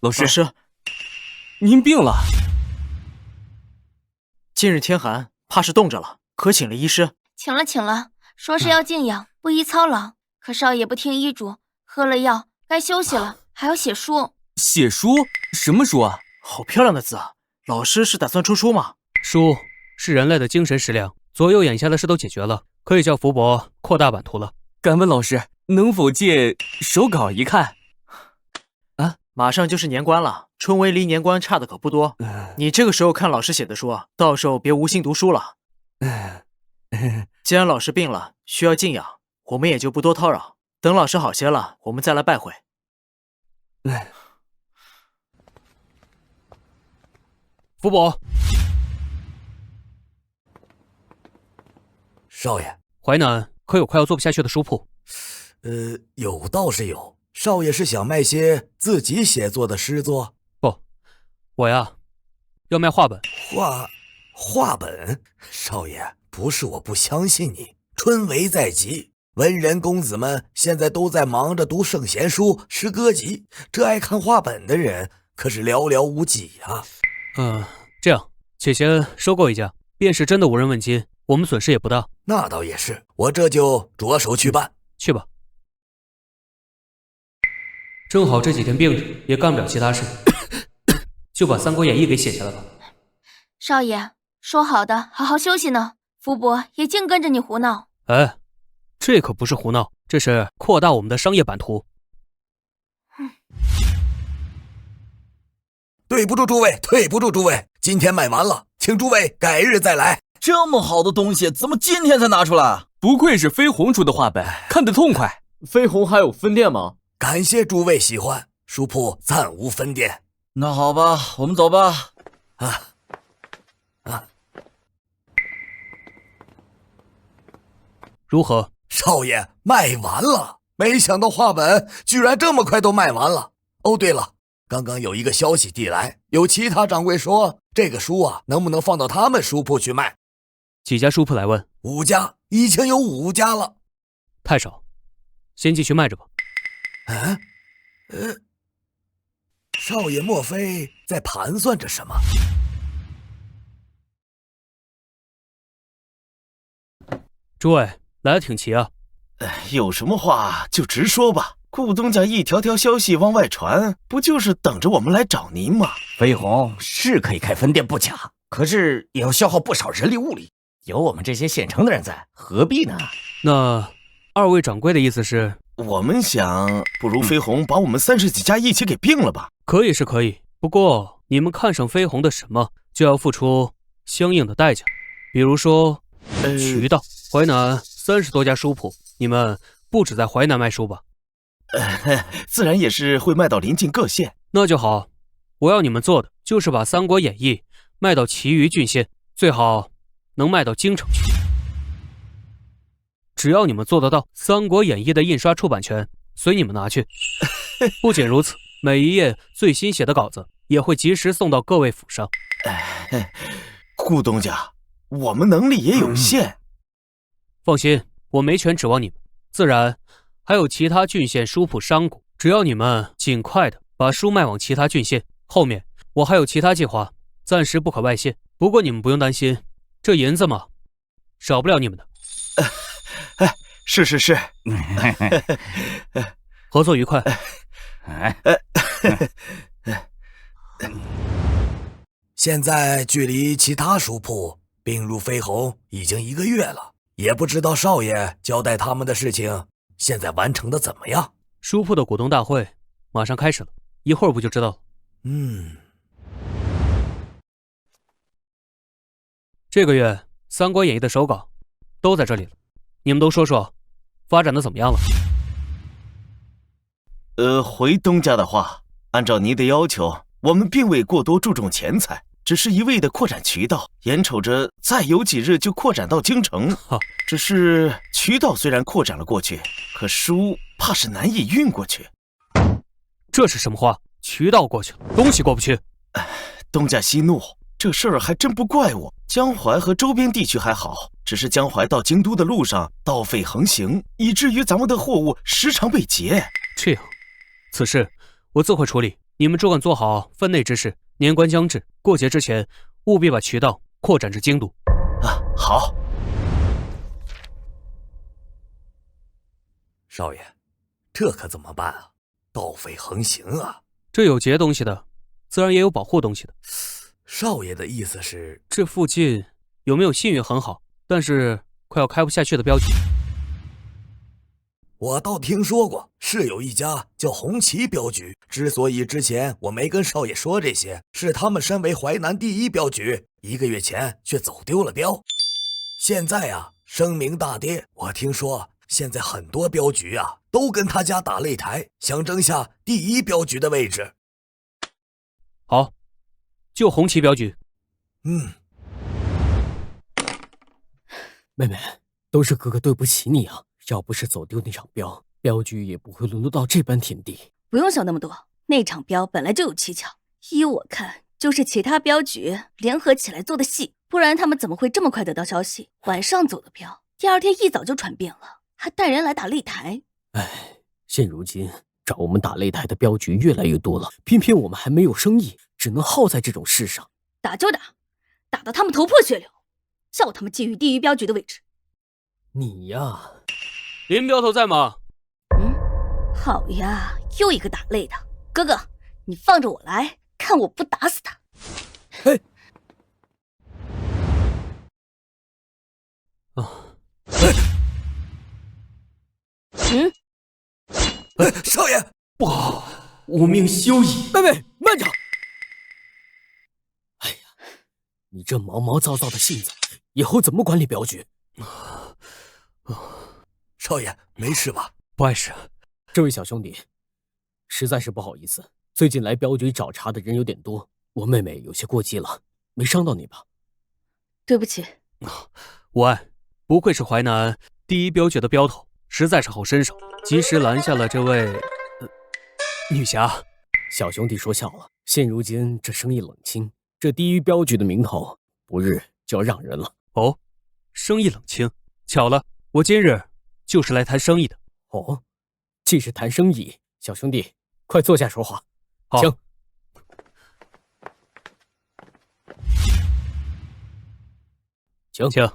老师，您病了。近日天寒，怕是冻着了，可请了医师。请了，说是要静养，不宜操劳。可少爷不听医嘱，喝了药该休息了，还要写书。写书？什么书啊？好漂亮的字啊！老师是打算出书吗？书是人类的精神食粮，左右眼下的事都解决了，可以叫福伯扩大版图了。敢问老师，能否借手稿一看？啊，马上就是年关了，春闱离年关差的可不多。你这个时候看老师写的书，到时候别无心读书了。既然老师病了，需要静养，我们也就不多叨扰。等老师好些了，我们再来拜会。福伯，少爷，淮南可有快要做不下去的书铺？有倒是有。少爷是想卖些自己写作的诗作？不，我呀，要卖画本。画本？少爷，不是我不相信你。春闱在即，文人公子们现在都在忙着读圣贤书、诗歌集，这爱看画本的人可是寥寥无几啊。这样，且先收购一家，便是真的无人问津，我们损失也不大。那倒也是，我这就着手去办。去吧。正好这几天病着，也干不了其他事，就把《三国演义》给写下来吧。少爷，说好的好好休息呢，福伯也净跟着你胡闹。哎，这可不是胡闹，这是扩大我们的商业版图。对不住诸位，今天卖完了，请诸位改日再来。这么好的东西，怎么今天才拿出来？不愧是飞鸿出的画本，看得痛快。飞鸿还有分店吗？感谢诸位喜欢，书铺暂无分店。那好吧，我们走吧。如何？少爷，卖完了，没想到画本居然这么快都卖完了。哦，对了，刚刚有一个消息递来，有其他掌柜说这个书啊，能不能放到他们书铺去卖？几家书铺来问？5家，已经有5家了。太少，先继续卖着吧。少爷莫非在盘算着什么？诸位来得挺齐啊。有什么话就直说吧。顾东家一条条消息往外传，不就是等着我们来找您吗？飞鸿是可以开分店不假，可是也要消耗不少人力物力。有我们这些现成的人在，何必呢？那二位掌柜的意思是？我们想，不如飞鸿把我们30几家一起给并了吧？可以是可以，不过你们看上飞鸿的什么，就要付出相应的代价。比如说，渠道。淮南30多家书铺，你们不止在淮南卖书吧？自然也是会卖到临近各县。那就好，我要你们做的就是把《三国演义》卖到其余郡县，最好能卖到京城去。只要你们做得到，《三国演义》的印刷出版权随你们拿去。不仅如此，每一页最新写的稿子也会及时送到各位府上。顾东家，我们能力也有限。放心，我没权指望你们。自然还有其他郡县书铺商贾，只要你们尽快的把书卖往其他郡县，后面我还有其他计划，暂时不可外泄。不过你们不用担心，这银子嘛，少不了你们的。是，合作愉快。现在距离其他书铺并入飞鸿已经1个月了，也不知道少爷交代他们的事情现在完成的怎么样。书铺的股东大会马上开始了，一会儿不就知道了。这个月《三国演义》的手稿都在这里了，你们都说说发展的怎么样了？回东家的话，按照您的要求，我们并未过多注重钱财，只是一味的扩展渠道，眼瞅着再有几日就扩展到京城。只是渠道虽然扩展了过去，可书怕是难以运过去。这是什么话？渠道过去了，东西过不去？东家息怒，这事儿还真不怪我。江淮和周边地区还好，只是江淮到京都的路上盗匪横行，以至于咱们的货物时常被劫。这样，此事我自会处理，你们只管做好分内之事。年关将至，过节之前务必把渠道扩展至京都。好。少爷，这可怎么办啊？盗匪横行啊！这有劫东西的，自然也有保护东西的。少爷的意思是，这附近有没有信誉很好，但是快要开不下去的镖局？我倒听说过，是有一家叫红旗镖局。之所以之前我没跟少爷说这些，是他们身为淮南第1镖局，1个月前却走丢了镖。现在啊，声名大跌。我听说现在很多镖局啊，都跟他家打擂台，想争下第1镖局的位置。好，就红旗镖局。妹妹，都是哥哥对不起你啊！要不是走丢那场镖，镖局也不会沦落到这般田地。不用想那么多，那场镖本来就有蹊跷，依我看，就是其他镖局联合起来做的戏，不然他们怎么会这么快得到消息？晚上走的镖，第2天一早就传遍了，还带人来打擂台。现如今找我们打擂台的镖局越来越多了，偏偏我们还没有生意，只能耗在这种事上。打就打，打到他们头破血流，叫他们觊觎第1镖局的位置。你呀，林镖头在吗？好呀，又一个打擂的。哥哥，你放着我来，看我不打死他。少爷，不好，无命休矣！妹妹，慢着！哎呀，你这毛毛躁躁的性子，以后怎么管理镖局？少爷，没事吧？不碍事。这位小兄弟，实在是不好意思，最近来镖局找茬的人有点多，我妹妹有些过激了，没伤到你吧？对不起。无碍，不愧是淮南第1镖局的镖头，实在是好身手，及时拦下了这位女侠。小兄弟说笑了，现如今这生意冷清，这第1镖局的名头不日就要让人了。哦，生意冷清，巧了，我今日就是来谈生意的。哦，既是谈生意，小兄弟快坐下说话。好，请。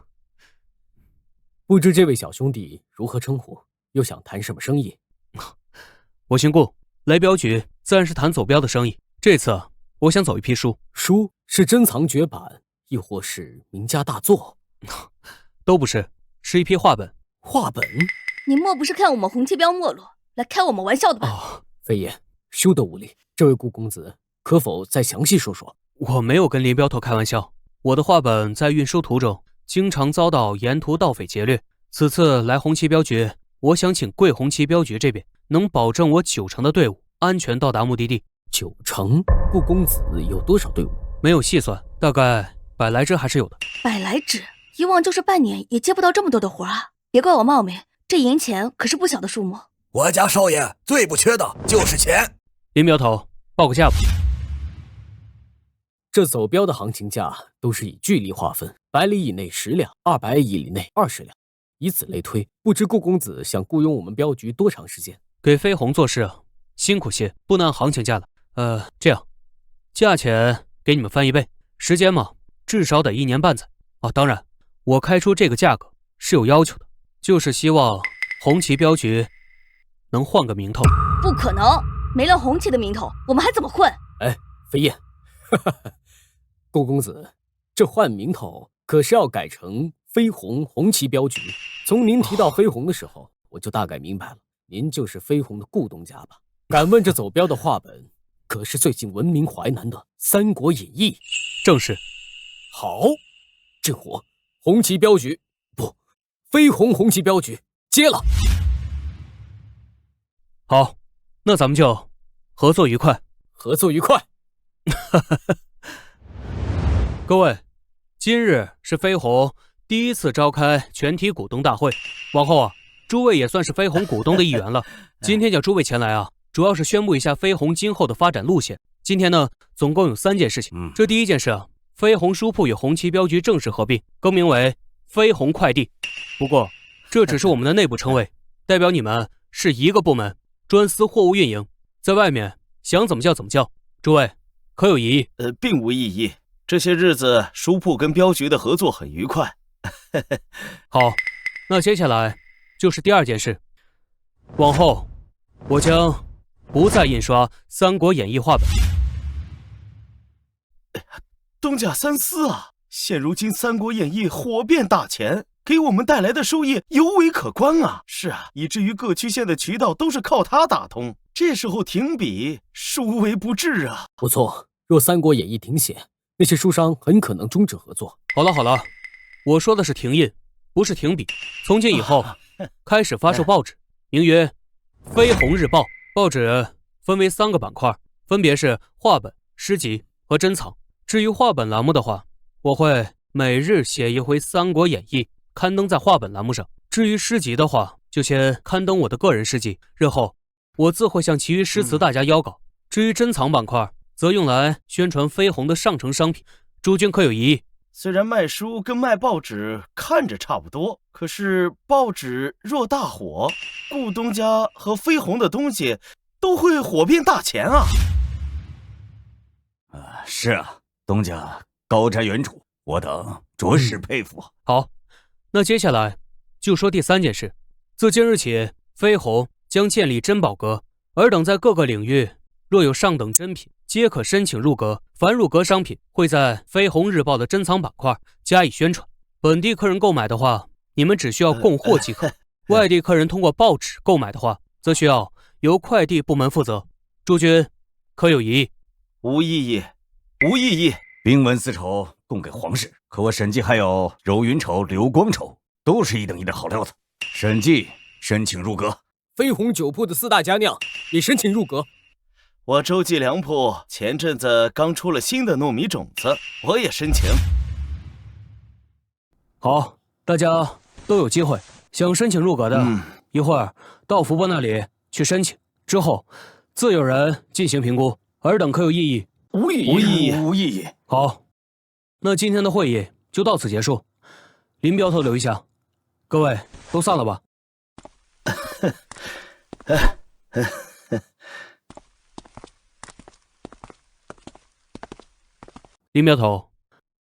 不知这位小兄弟如何称呼，又想谈什么生意？我姓顾，来镖局自然是谈走镖的生意。这次我想走一批书。书是珍藏绝版，亦或是名家大作？都不是，是一批话本。话本？你莫不是看我们红旗镖没落，来开我们玩笑的吧？非也，休得无礼。这位顾公子，可否再详细说说？我没有跟林镖头开玩笑，我的话本在运输途中经常遭到沿途盗匪劫掠。此次来红旗镖局，我想请贵红旗镖局这边能保证我9成的队伍安全到达目的地。9成？顾公子有多少队伍？没有细算，大概100来支还是有的。100来支，以往就是半年也接不到这么多的活啊！别怪我冒昧，这银钱可是不小的数目。我家少爷最不缺的就是钱。林镖头，报个价吧。这走镖的行情价都是以距离划分，100里以内10两，200里以内20两。以此类推，不知顾公子想雇佣我们镖局多长时间？给飞鸿做事啊，辛苦些，不能按行情价了。这样，价钱给你们翻1倍，时间嘛，至少得1年半载。当然，我开出这个价格是有要求的，就是希望红旗镖局能换个名头。不可能，没了红旗的名头，我们还怎么混？哎，飞燕，顾公子，这换名头可是要改成飞鸿红旗镖局。从您提到飞鸿的时候，我就大概明白了，您就是飞鸿的顾东家吧？敢问这走镖的话本，可是最近闻名淮南的《三国演义》？正是。好，这活红旗镖局不，飞鸿红旗镖局接了。好，那咱们就合作愉快。合作愉快。各位，今日是飞鸿第一次召开全体股东大会，往后啊，诸位也算是飞鸿股东的一员了。今天叫诸位前来啊，主要是宣布一下飞鸿今后的发展路线。今天呢，总共有3件事情。这第一件事啊，飞鸿书铺与红旗镖局正式合并，更名为飞鸿快递。不过，这只是我们的内部称谓，代表你们是一个部门，专司货物运营，在外面想怎么叫怎么叫。诸位可有异议？并无异议。这些日子书铺跟镖局的合作很愉快。好，那接下来就是第2件事。往后我将不再印刷《三国演义》话本。东家三思啊！现如今《三国演义》火遍大前，给我们带来的收益尤为可观啊！是啊，以至于各区县的渠道都是靠它打通。这时候停笔，殊为不智啊！不错，若《三国演义》停写，那些书商很可能终止合作。好了，我说的是停印，不是停笔。从今以后，开始发售报纸，名曰《飞鸿日报》。报纸分为3个板块，分别是话本、诗集和珍藏。至于话本栏目的话，我会每日写一回《三国演义》，刊登在话本栏目上。至于诗集的话，就先刊登我的个人诗集，日后我自会向其余诗词大家邀稿。至于珍藏板块，则用来宣传飞鸿的上乘商品。诸君可有异议？虽然卖书跟卖报纸看着差不多，可是报纸若大火，顾东家和飞鸿的东西都会火遍大前啊！是啊，东家高瞻远瞩，我等着实佩服。好，那接下来就说第3件事。自今日起，飞鸿将建立珍宝阁，尔等在各个领域若有上等珍品，皆可申请入阁。凡入阁商品会在飞鸿日报的珍藏板块加以宣传。本地客人购买的话，你们只需要供货即可；外地客人通过报纸购买的话，则需要由快递部门负责。诸君可有异议？无异议，无异议。兵文丝绸供给皇室，可我审计还有柔云绸、流光绸，都是1等1的好料子。审计申请入阁。飞鸿酒铺的4大佳酿也申请入阁。我周记粮铺前阵子刚出了新的糯米种子，我也申请。好，大家都有机会。想申请入阁的，一会儿到福伯那里去申请，之后自有人进行评估。尔等可有异议？无异议，无异议，无异议。好，那今天的会议就到此结束。林镖头留一下，各位都散了吧。林镖头，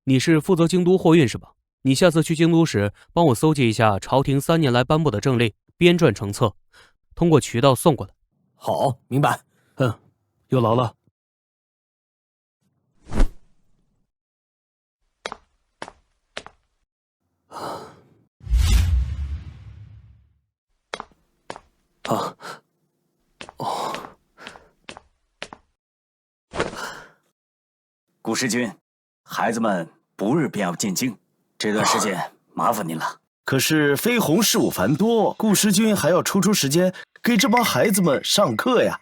你是负责京都货运是吧？你下次去京都时，帮我搜集一下朝廷3年来颁布的政令，编撰成册，通过渠道送过来。好，明白。有劳了。顾师君，孩子们不日便要进京，这段时间麻烦您了。可是飞鸿事务繁多，顾师君还要抽出时间给这帮孩子们上课呀。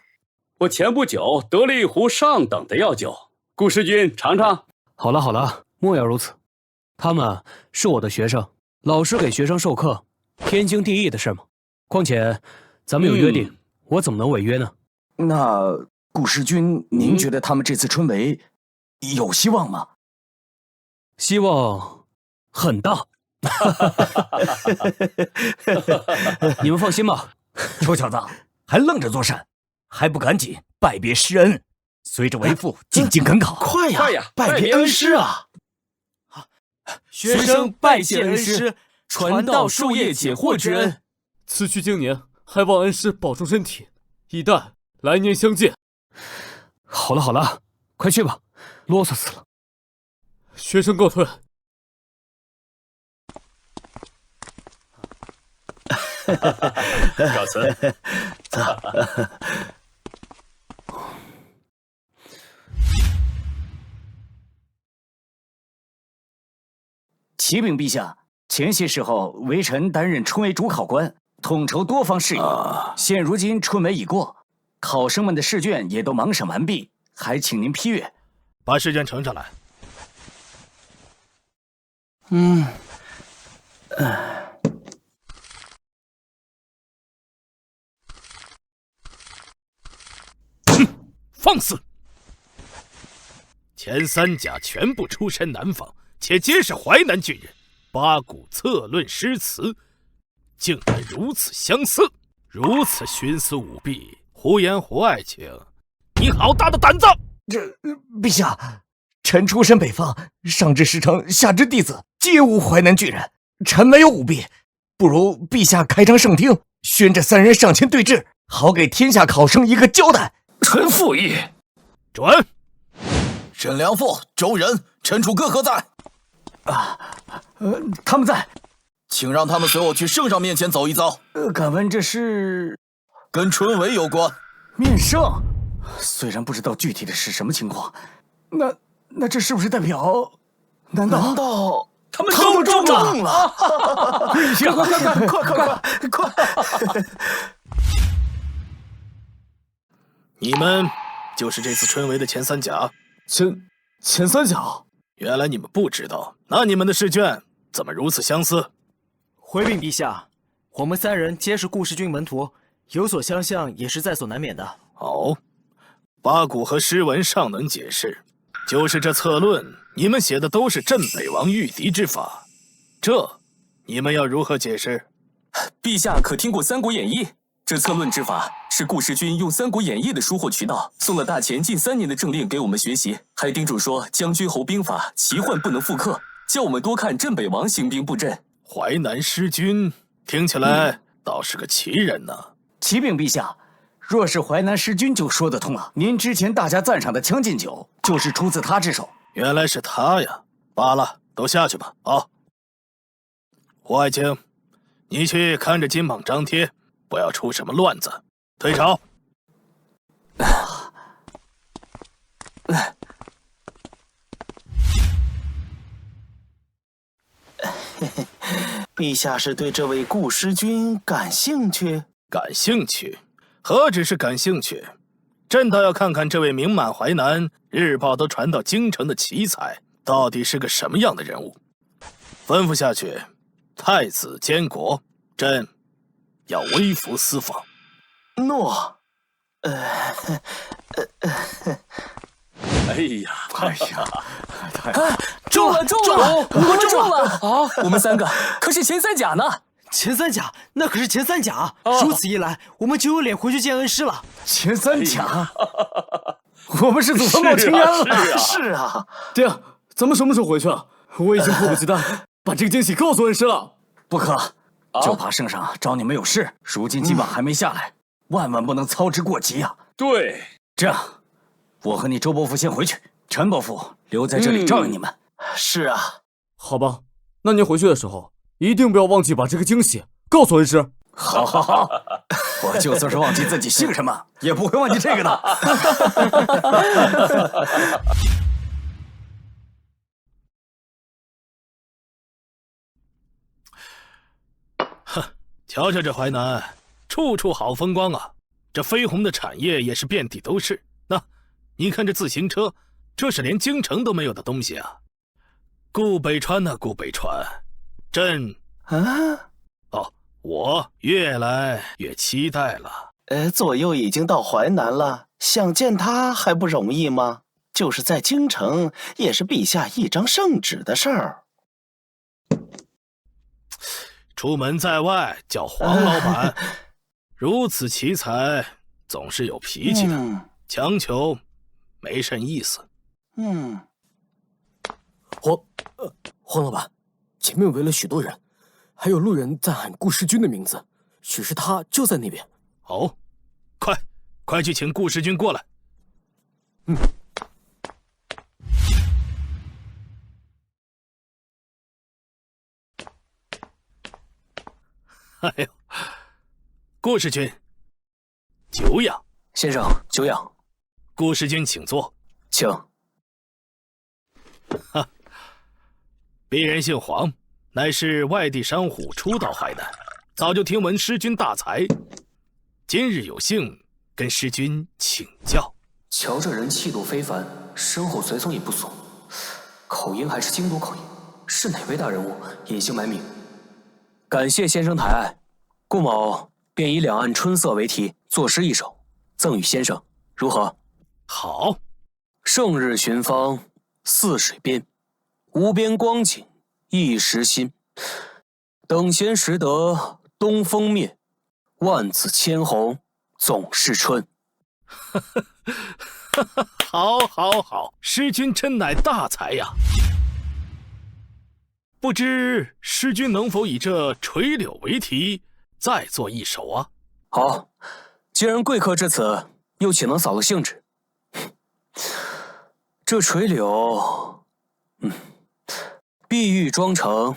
我前不久得了一壶上等的药酒，顾师君尝尝。好了，莫要如此。他们是我的学生，老师给学生授课，天经地义的事嘛。况且咱们有约定，我怎么能违约呢？那顾师君，您觉得他们这次春闱有希望吗？希望很大。你们放心吧，臭小子，还愣着作甚？还不赶紧拜别师恩，随着为父进京赶考！快呀，拜别恩师啊！学生拜谢恩师，传道授业解惑之恩。此去经年，还望恩师保重身体，以待来年相见。好了好了，快去吧，啰嗦死了。学生告退。告辞。启禀陛下，前些时候微臣担任春闱主考官，统筹多方事宜。现如今春闱已过，考生们的试卷也都盲审完毕，还请您批阅。把试卷呈上来。放肆！前三甲全部出身南方，且皆是淮南郡人，八股策论诗词，竟然如此相似，如此徇私舞弊，胡言胡爱情，你好大的胆子！陛下，臣出身北方，上至师承，下至弟子，皆无淮南郡人，臣没有舞弊，不如陛下开张圣听，宣这三人上前对质，好给天下考生一个交代。臣附议。准。沈良父、周仁、陈楚哥何在？他们在。请让他们随我去圣上面前走一遭。敢问这是？跟春闱有关。面圣？虽然不知道具体的是什么情况，那这是不是代表？难道他们都中了？快！你们就是这次春闱的前三甲。前三甲？原来你们不知道，那你们的试卷怎么如此相似？回禀陛下，我们三人皆是顾世君门徒，有所相像也是在所难免的。好，八股和诗文尚能解释，就是这策论，你们写的都是镇北王御敌之法，这你们要如何解释？陛下可听过《三国演义》？这策论之法是顾世君用《三国演义》的书货渠道，送了大前近3年的政令给我们学习，还叮嘱说将军侯兵法奇幻不能复刻，叫我们多看镇北王行兵布阵。淮南师君听起来倒是个奇人呢。启禀陛下，若是淮南师君就说得通了。您之前大家赞赏的《将进酒》就是出自他之手。原来是他呀！罢了，都下去吧。好，胡爱卿，你去看着金榜张贴，不要出什么乱子。退朝。陛下是对这位顾师君感兴趣？感兴趣？何止是感兴趣，朕倒要看看这位名满淮南、日报都传到京城的奇才，到底是个什么样的人物。吩咐下去，太子监国，朕要微服私访。诺。中了！我们中了！啊，我们3个可是前三甲呢！前三甲，那可是前三甲。如此一来，我们就有脸回去见恩师了。前三甲，我们是祖坟冒青烟了。是啊，爹，咱们什么时候回去啊？我已经迫不及待把这个惊喜告诉恩师了。不可，就怕圣上找你们有事。如今金榜还没下来，万万不能操之过急啊！对，这样，我和你周伯父先回去，陈伯父留在这里照应你们。是啊，好吧，那您回去的时候一定不要忘记把这个惊喜告诉恩师。好，我就算是忘记自己姓什么，也不会忘记这个的。哼，瞧瞧这淮南，处处好风光啊！这绯红的产业也是遍地都是。你看这自行车，这是连京城都没有的东西啊！顾北川呐，顾北川，朕我越来越期待了。左右已经到淮南了，想见他还不容易吗？就是在京城，也是陛下一张圣旨的事儿。出门在外叫黄老板，如此奇才总是有脾气的，强求没甚意思。黄老板，前面围了许多人，还有路人在喊顾世军的名字，许是他就在那边。哦，快去请顾世军过来。哎呦，顾世军，久仰。先生，久仰。顾世军，请坐。请。鄙人姓黄，乃是外地商户初到淮南，早就听闻师君大才，今日有幸跟师君请教。瞧这人气度非凡，身后随从也不俗，口音还是京都口音，是哪位大人物隐姓埋名？感谢先生抬爱，顾某便以两岸春色为题作诗一首，赠与先生，如何？好。胜日寻芳泗水边，无边光景一时新。等闲识得东风面，万紫千红总是春。好，师君真乃大才呀！不知师君能否以这垂柳为题，再作一首啊？好，既然贵客至此，又岂能扫了兴致？这垂柳，碧玉妆成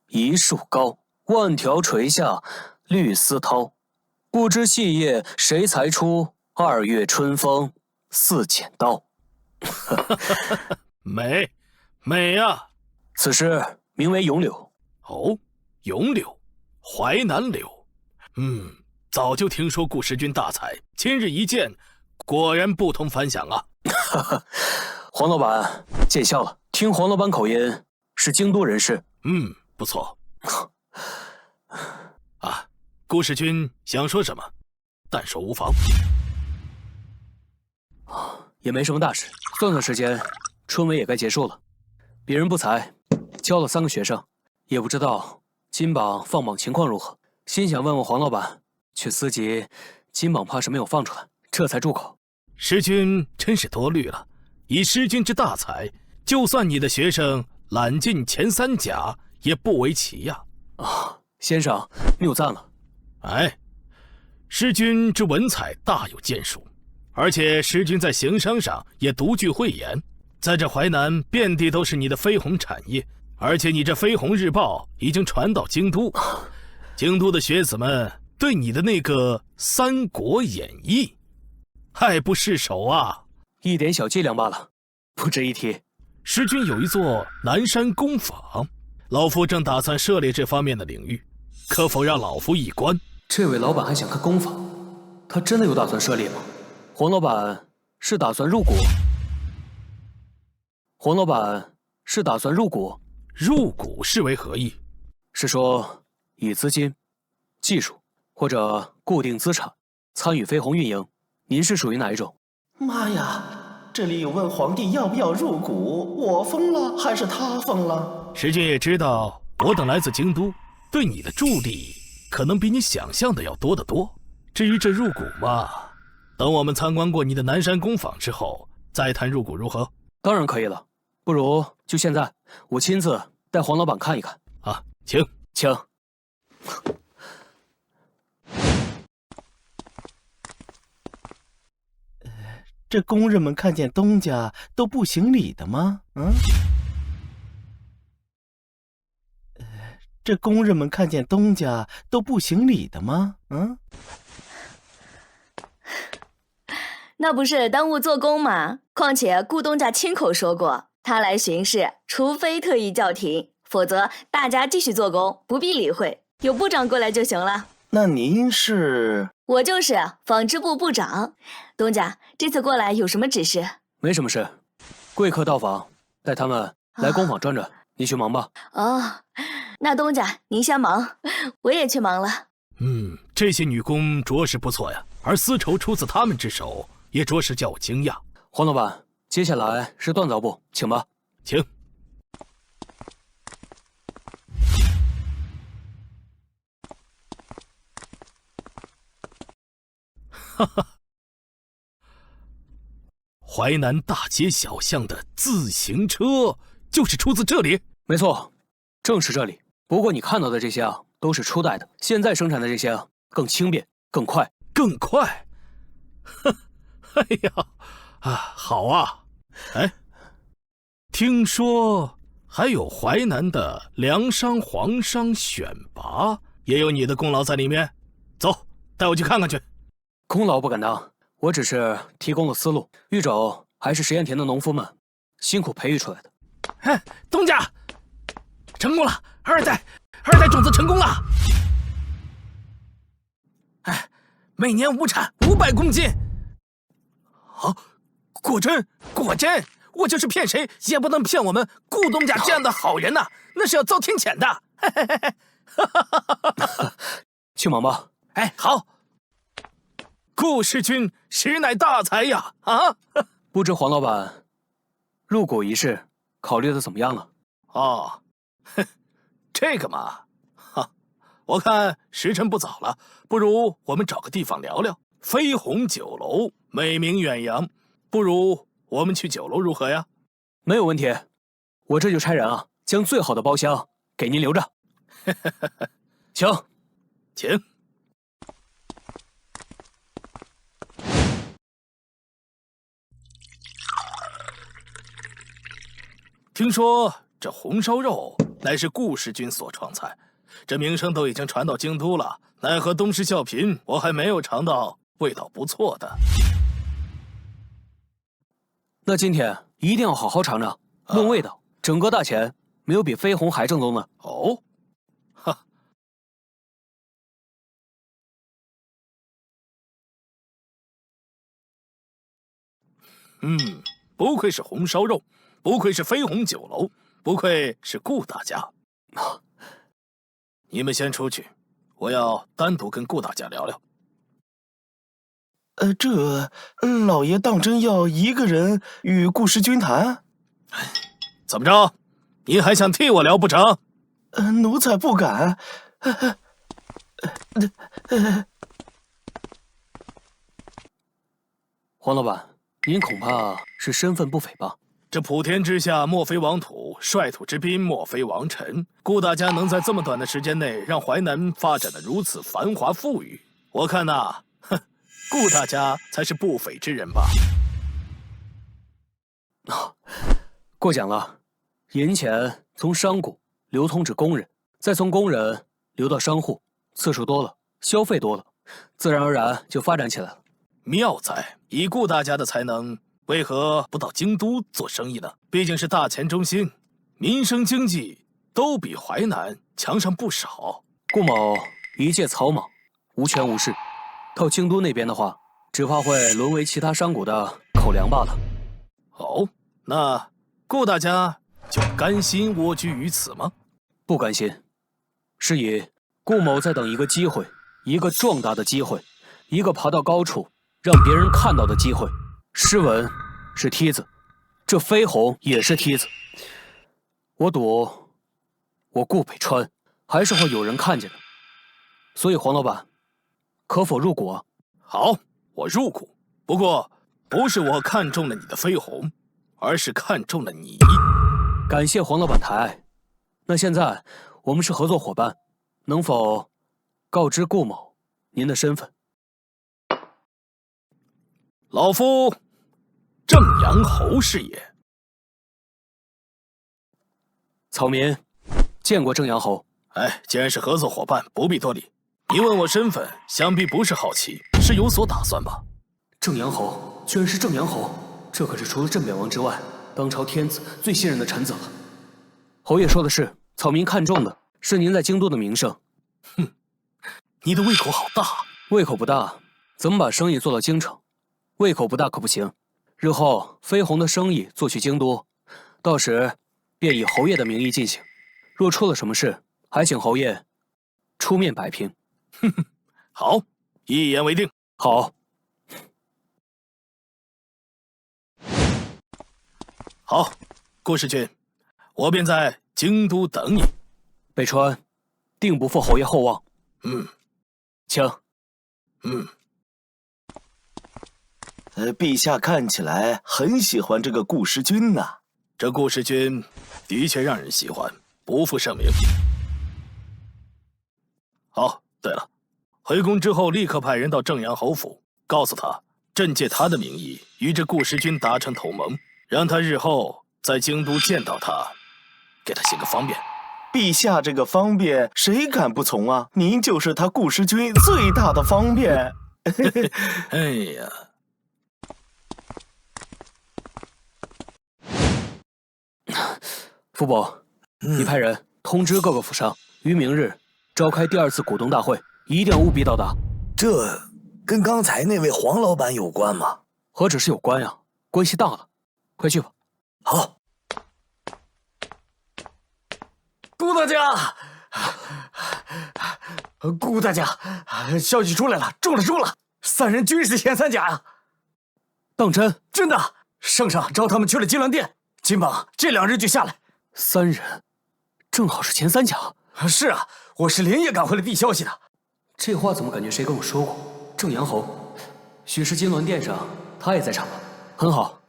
一树高，万条垂下绿丝绦。不知细叶谁裁出，2月春风似剪刀。美啊！此诗名为《咏柳》。哦，咏柳，淮南柳。早就听说顾师君大才，今日一见，果然不同凡响啊！黄老板见笑了，听黄老板口音是京都人士。不错。顾师君想说什么，但说无妨。也没什么大事，算时间，春闱也该结束了。鄙人不才，教了3个学生，也不知道金榜放榜情况如何，心想问问黄老板，却思及金榜怕是没有放出来，这才住口。师君真是多虑了，以师君之大才，就算你的学生揽进前3甲，也不为奇呀。先生谬赞了。师君之文采大有建树，而且师君在行商上也独具慧眼，在这淮南遍地都是你的绯红产业，而且你这绯红日报已经传到京都，京都的学子们对你的那个《三国演义》爱不释手啊！一点小伎俩罢了，不值一提。师君有一座南山工坊，老夫正打算涉猎这方面的领域，可否让老夫一观？这位老板还想看工坊，他真的有打算涉猎吗？黄老板是打算入股？入股是为何意？是说以资金、技术或者固定资产参与绯红运营，您是属于哪一种？妈呀，这里有问皇帝要不要入股，我疯了还是他疯了？师君也知道，我等来自京都，对你的助力可能比你想象的要多得多。至于这入股嘛，等我们参观过你的南山工坊之后，再谈入股如何？当然可以了，不如就现在，我亲自带黄老板看一看。请。这工人们看见东家都不行礼的吗？这工人们看见东家都不行礼的吗？那不是耽误做工吗？况且顾东家亲口说过，他来巡视，除非特意叫停，否则大家继续做工，不必理会，有部长过来就行了。那您是？我就是纺织部部长。东家，这次过来有什么指示？没什么事，贵客到访，带他们来工坊转转，你去忙吧。那东家您先忙，我也去忙了。这些女工着实不错呀，而丝绸出自他们之手，也着实叫我惊讶。黄老板，接下来是锻造部，请吧。请。淮南大街小巷的自行车就是出自这里？没错，正是这里。不过你看到的这些啊，都是初代的，现在生产的这些啊，更轻便、更快、更快。哎呀，好啊！哎，听说还有淮南的粮商、皇商选拔，也有你的功劳在里面。走，带我去看看去。功劳不敢当，我只是提供了思路。育种还是实验田的农夫们辛苦培育出来的。哎，东家，成功了！二代种子成功了！哎，每年亩产500公斤。啊，果真！我就是骗谁也不能骗我们顾东家这样的好人呐，那是要遭天谴的。去忙吧。哎，好。顾世君实乃大才呀！啊，不知黄老板入股一事考虑的怎么样了？哦，这个嘛，我看时辰不早了，不如我们找个地方聊聊。飞鸿酒楼美名远扬，不如我们去酒楼如何呀？没有问题，我这就差人啊，将最好的包厢给您留着。请。听说这红烧肉乃是顾世君所创菜，这名声都已经传到京都了，奈何东施效颦，我还没有尝到味道不错的。那今天一定要好好尝尝。论味道，整个大前没有比飞鸿还正宗的。哦，哈。不愧是红烧肉，不愧是飞鸿酒楼，不愧是顾大家。你们先出去，我要单独跟顾大家聊聊。这老爷当真要一个人与顾世君谈？怎么着？你还想替我聊不成？奴才不敢。黄老板，您恐怕是身份不菲吧？这普天之下莫非王土，率土之滨莫非王臣。顾大家能在这么短的时间内让淮南发展得如此繁华富裕，我看呐，顾大家才是不菲之人吧。过奖了。银钱从商贾流通至工人，再从工人流到商户，次数多了，消费多了，自然而然就发展起来了。妙哉！以顾大家的才能，为何不到京都做生意呢？毕竟是大钱中心，民生经济都比淮南强上不少。顾某一介草莽，无权无势，到京都那边的话，只怕会沦为其他商贾的口粮罢了。哦，那顾大家就甘心蜗居于此吗？不甘心，是以顾某在等一个机会，一个壮大的机会，一个爬到高处让别人看到的机会。诗文是梯子，这飞鸿也是梯子。我赌，我顾北川还是会有人看见的。所以黄老板，可否入股啊？好，我入股。不过，不是我看中了你的飞鸿，而是看中了你。感谢黄老板抬爱。那现在我们是合作伙伴，能否告知顾某您的身份？老夫正阳侯是也。草民见过正阳侯。哎，既然是合作伙伴，不必多礼。你问我身份，想必不是好奇，是有所打算吧？正阳侯居然是正阳侯，这可是除了镇北王之外，当朝天子最信任的臣子了。侯爷说的是，草民看中的是您在京都的名声。哼，你的胃口好大。胃口不大，怎么把生意做到京城？胃口不大可不行。日后飞鸿的生意做去京都，到时便以侯爷的名义进行。若出了什么事，还请侯爷出面摆平。哼哼，好，一言为定。好。好，顾世君，我便在京都等你。北川定不负侯爷厚望。嗯，请。嗯。陛下看起来很喜欢这个顾时君呐。这顾时君的确让人喜欢，不负盛名。哦，对了，回宫之后立刻派人到正阳侯府，告诉他，朕借他的名义与这顾时君达成同盟，让他日后在京都见到他，给他行个方便。陛下这个方便，谁敢不从啊？您就是他顾时君最大的方便。哎呀！傅伯，你派人通知各个府上，于明日召开第2次股东大会，一定要务必到达。这跟刚才那位黄老板有关吗？何止是有关呀，关系大了。快去吧。好。顾大家，顾大家，消息出来了，中了，3人均是前3甲呀！当真？真的，圣上召他们去了金銮殿，金榜这2日就下来。3人，正好是前3甲。是啊，我是连夜赶回来递消息的。这话怎么感觉谁跟我说过？正阳侯，许是金銮殿上他也在场吧？很好，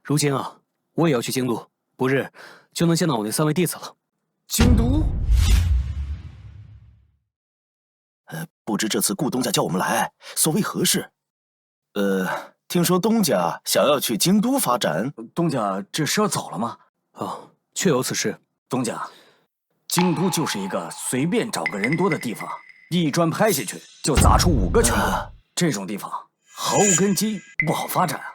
如今啊，我也要去京都，不日就能见到我那3位弟子了。京都？不知这次顾东家叫我们来，所谓何事？听说东家想要去京都发展。东家这是要走了吗？啊，确有此事。东家，京都就是一个随便找个人多的地方，一砖拍下去就砸出5个全部。这种地方毫无根基，不好发展啊。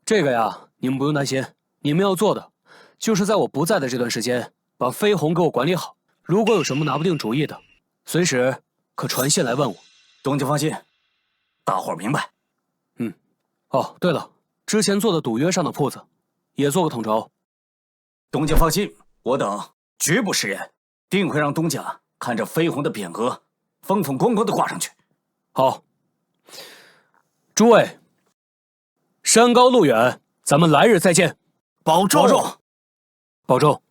这个呀，你们不用担心，你们要做的就是在我不在的这段时间，把飞鸿给我管理好。如果有什么拿不定主意的，随时可传信来问我。东家放心，大伙儿明白。哦，对了，之前做的赌约上的铺子，也做个统筹。东家放心，我等绝不食言，定会让东家看着飞鸿的匾额风风光光的挂上去。好，诸位，山高路远，咱们来日再见。保重，保重。